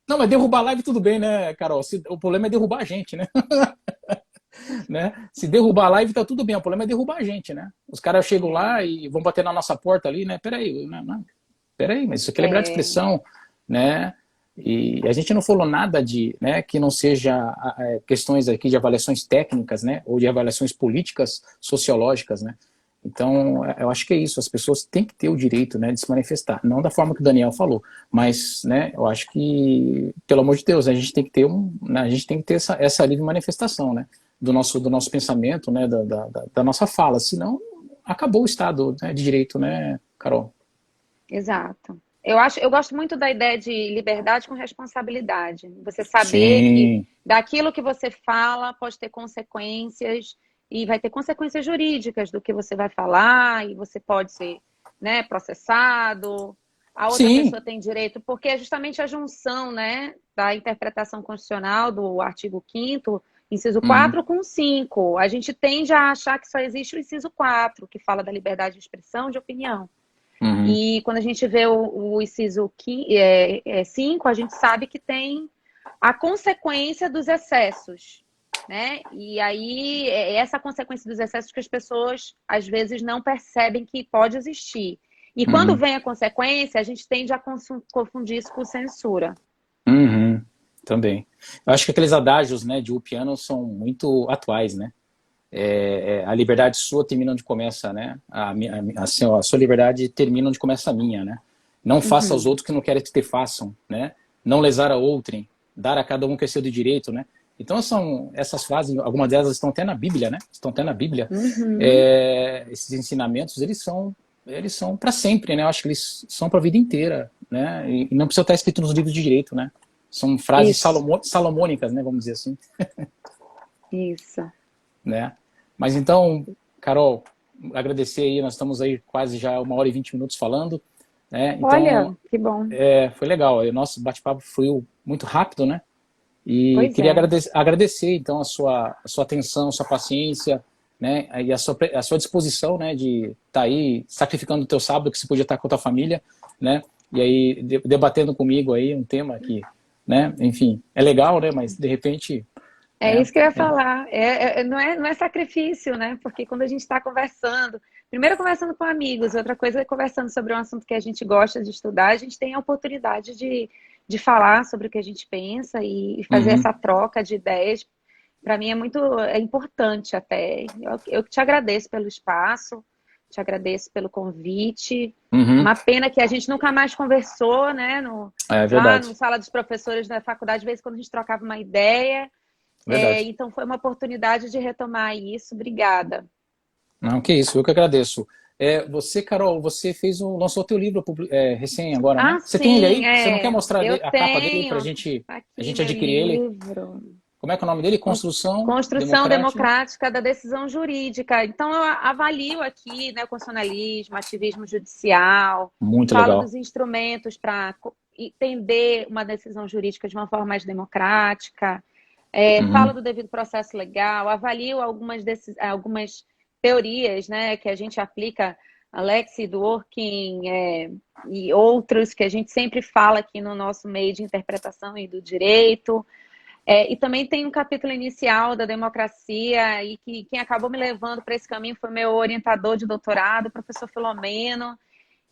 Não, mas derrubar a live tudo bem, né, Carol? O problema é derrubar a gente, né? né? Se derrubar a live tá tudo bem, o problema é derrubar a gente, né? Os caras chegam É, lá e vão bater na nossa porta ali, né? Peraí, peraí, mas isso aqui é liberdade de é, expressão, né? E a gente não falou nada de, né, que não seja questões aqui de avaliações técnicas, né, ou de avaliações políticas, sociológicas, né? Então, eu acho que é isso, as pessoas têm que ter o direito, né, de se manifestar, não da forma que o Daniel falou, mas, né, eu acho que, pelo amor de Deus, a gente tem que ter né, a gente tem que ter essa livre manifestação, né, do nosso pensamento, né, da nossa fala, senão acabou o Estado, né, de direito, né, Carol? Exato. Eu gosto muito da ideia de liberdade com responsabilidade. Você saber que Sim, daquilo que você fala pode ter consequências e vai ter consequências jurídicas do que você vai falar e você pode ser, né, processado. A outra sim, pessoa tem direito, porque é justamente a junção, né, da interpretação constitucional do artigo 5º, inciso uhum, 4 com o 5. A gente tende a achar que só existe o inciso 4, que fala da liberdade de expressão, de opinião. uhum, E quando a gente vê o inciso 5, a gente sabe que tem a consequência dos excessos, né? E aí é essa consequência dos excessos que as pessoas às vezes não percebem que pode existir. E quando uhum, vem a consequência, a gente tende a confundir isso com censura. uhum, também. Eu acho que aqueles adágios, né, de Upiano são muito atuais, né? A liberdade sua termina onde começa, né? Assim, ó, a sua liberdade termina onde começa a minha, né? Não faça aos Uhum. outros que não querem que te façam, né? Não lesar a outrem, dar a cada um que é seu de direito, né? Então são essas frases, algumas delas estão até na Bíblia, né? Estão até na Bíblia. Uhum. Esses ensinamentos, eles são para sempre, né? Eu acho que eles são para a vida inteira, né? E não precisa estar escrito nos livros de direito, né? São frases Isso, salomônicas, né? Vamos dizer assim, isso. né? Mas então, Carol, agradecer aí, nós estamos aí quase já 1 hora e 20 minutos falando, né? Então, Olha, que bom. foi legal, o nosso bate-papo fluiu muito rápido, né? E Pois queria é. agradecer então a sua atenção, a sua paciência, né? E a sua disposição, né? De estar aí sacrificando o teu sábado que você podia estar com a tua família, né? E aí debatendo comigo aí um tema que, né? Enfim, é legal, né? Mas de repente, É né? isso que eu ia falar. Não é sacrifício, né? Porque quando a gente está conversando, primeiro conversando com amigos, outra coisa é conversando sobre um assunto que a gente gosta de estudar, a gente tem a oportunidade de falar sobre o que a gente pensa e fazer essa Uhum, troca de ideias. Para mim é importante até. Eu te agradeço pelo espaço, te agradeço pelo convite. uhum, Uma pena que a gente nunca mais conversou, né? é Lá no verdade. sala dos professores da faculdade, de vez em quando a gente trocava uma ideia. Verdade. Então foi uma oportunidade de retomar isso. Obrigada. Não, que isso, eu que agradeço. Você, Carol, você lançou teu livro recém agora, né? Ah, Você tem ele sim, aí? Você não quer mostrar eu a capa dele para tenho a aqui gente meu adquirir ele? livro. Como é que é o nome dele? Construção Construção Democrática. democrática da decisão jurídica. Então, eu avalio aqui, né, o constitucionalismo, ativismo judicial, Muito falo legal. dos instrumentos para entender uma decisão jurídica de uma forma mais democrática, falo Uhum, do devido processo legal, avalio algumas teorias, né, que a gente aplica, Alex Dworkin, e outros que a gente sempre fala aqui no nosso meio de interpretação e do direito. E também tem um capítulo inicial da democracia, e que quem acabou me levando para esse caminho foi meu orientador de doutorado, o professor Filomeno,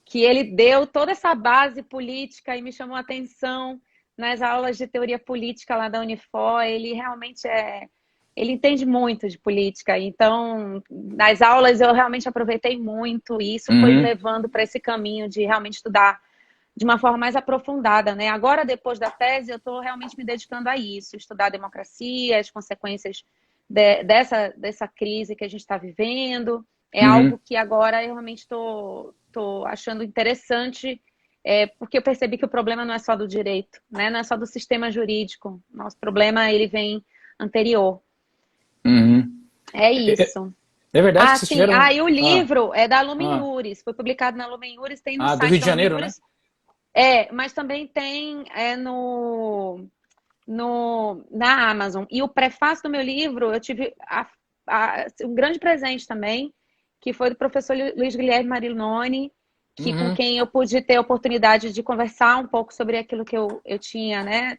que ele deu toda essa base política e me chamou a atenção nas aulas de teoria política lá da Unifor. Ele realmente ele entende muito de política, então nas aulas eu realmente aproveitei muito, e isso foi me uhum, levando para esse caminho de realmente estudar de uma forma mais aprofundada, né? Agora, depois da tese, eu estou realmente me dedicando a isso, estudar a democracia, as consequências dessa crise que a gente está vivendo. É uhum, algo que agora eu realmente estou achando interessante, porque eu percebi que o problema não é só do direito, né? Não é só do sistema jurídico. Nosso problema, ele vem anterior. uhum. É É, é- isso. é verdade que Ah, vocês sim. tiveram. Ah, e o Ah, livro é da Lumen ah, Iuris. Foi publicado na Lumen Iuris, tem no do site Rio de da Lumen Janeiro, né? Iuris. Mas também tem no, no, na Amazon. E o prefácio do meu livro, eu tive um grande presente também, que foi do professor Luiz Guilherme Marinoni, com Uhum, quem eu pude ter a oportunidade de conversar um pouco sobre aquilo que eu tinha, né,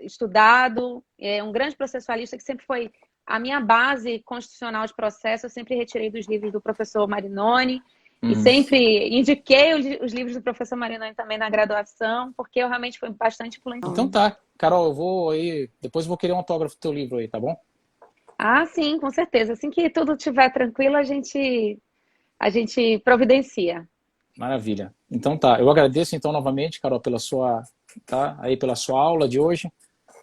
estudado. É um grande processualista que sempre foi a minha base constitucional de processo. Eu sempre retirei dos livros do professor Marinoni. E uhum. sempre indiquei os livros do professor Marinoni também na graduação, porque eu realmente fui bastante Então influente. tá, Carol, eu vou aí. Depois eu vou querer um autógrafo do teu livro aí, tá bom? Ah, sim, com certeza. Assim que tudo estiver tranquilo, a gente providencia. Maravilha. Então tá, eu agradeço então novamente, Carol, pela sua aula de hoje,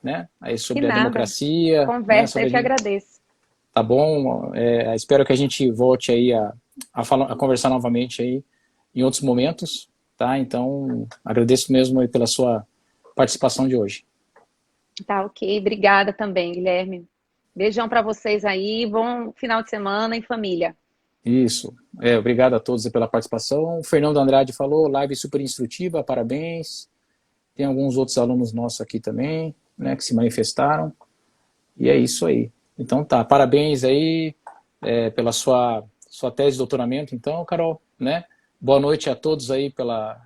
né? Aí Que sobre a nada. democracia, né? Conversa, Sobre eu a que gente, agradeço. tá bom? Espero que a gente volte aí a conversar novamente aí em outros momentos, tá? Então agradeço mesmo aí pela sua participação de hoje. Tá, ok. Obrigada também, Guilherme. Beijão para vocês aí. Bom final de semana em família. Isso. Obrigado a todos aí pela participação. O Fernando Andrade falou, live super instrutiva, parabéns. Tem alguns outros alunos nossos aqui também, né, que se manifestaram. E é isso aí. Então tá, parabéns aí pela sua tese de doutoramento, então, Carol, né? Boa noite a todos aí pela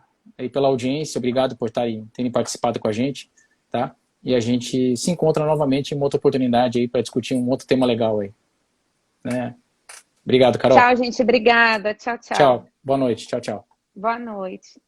audiência, obrigado por terem participado com a gente, tá? E a gente se encontra novamente em uma outra oportunidade aí para discutir um outro tema legal aí, né? Obrigado, Carol. Tchau, gente. Obrigada. Tchau, tchau. Tchau, boa noite, tchau, tchau. Boa noite.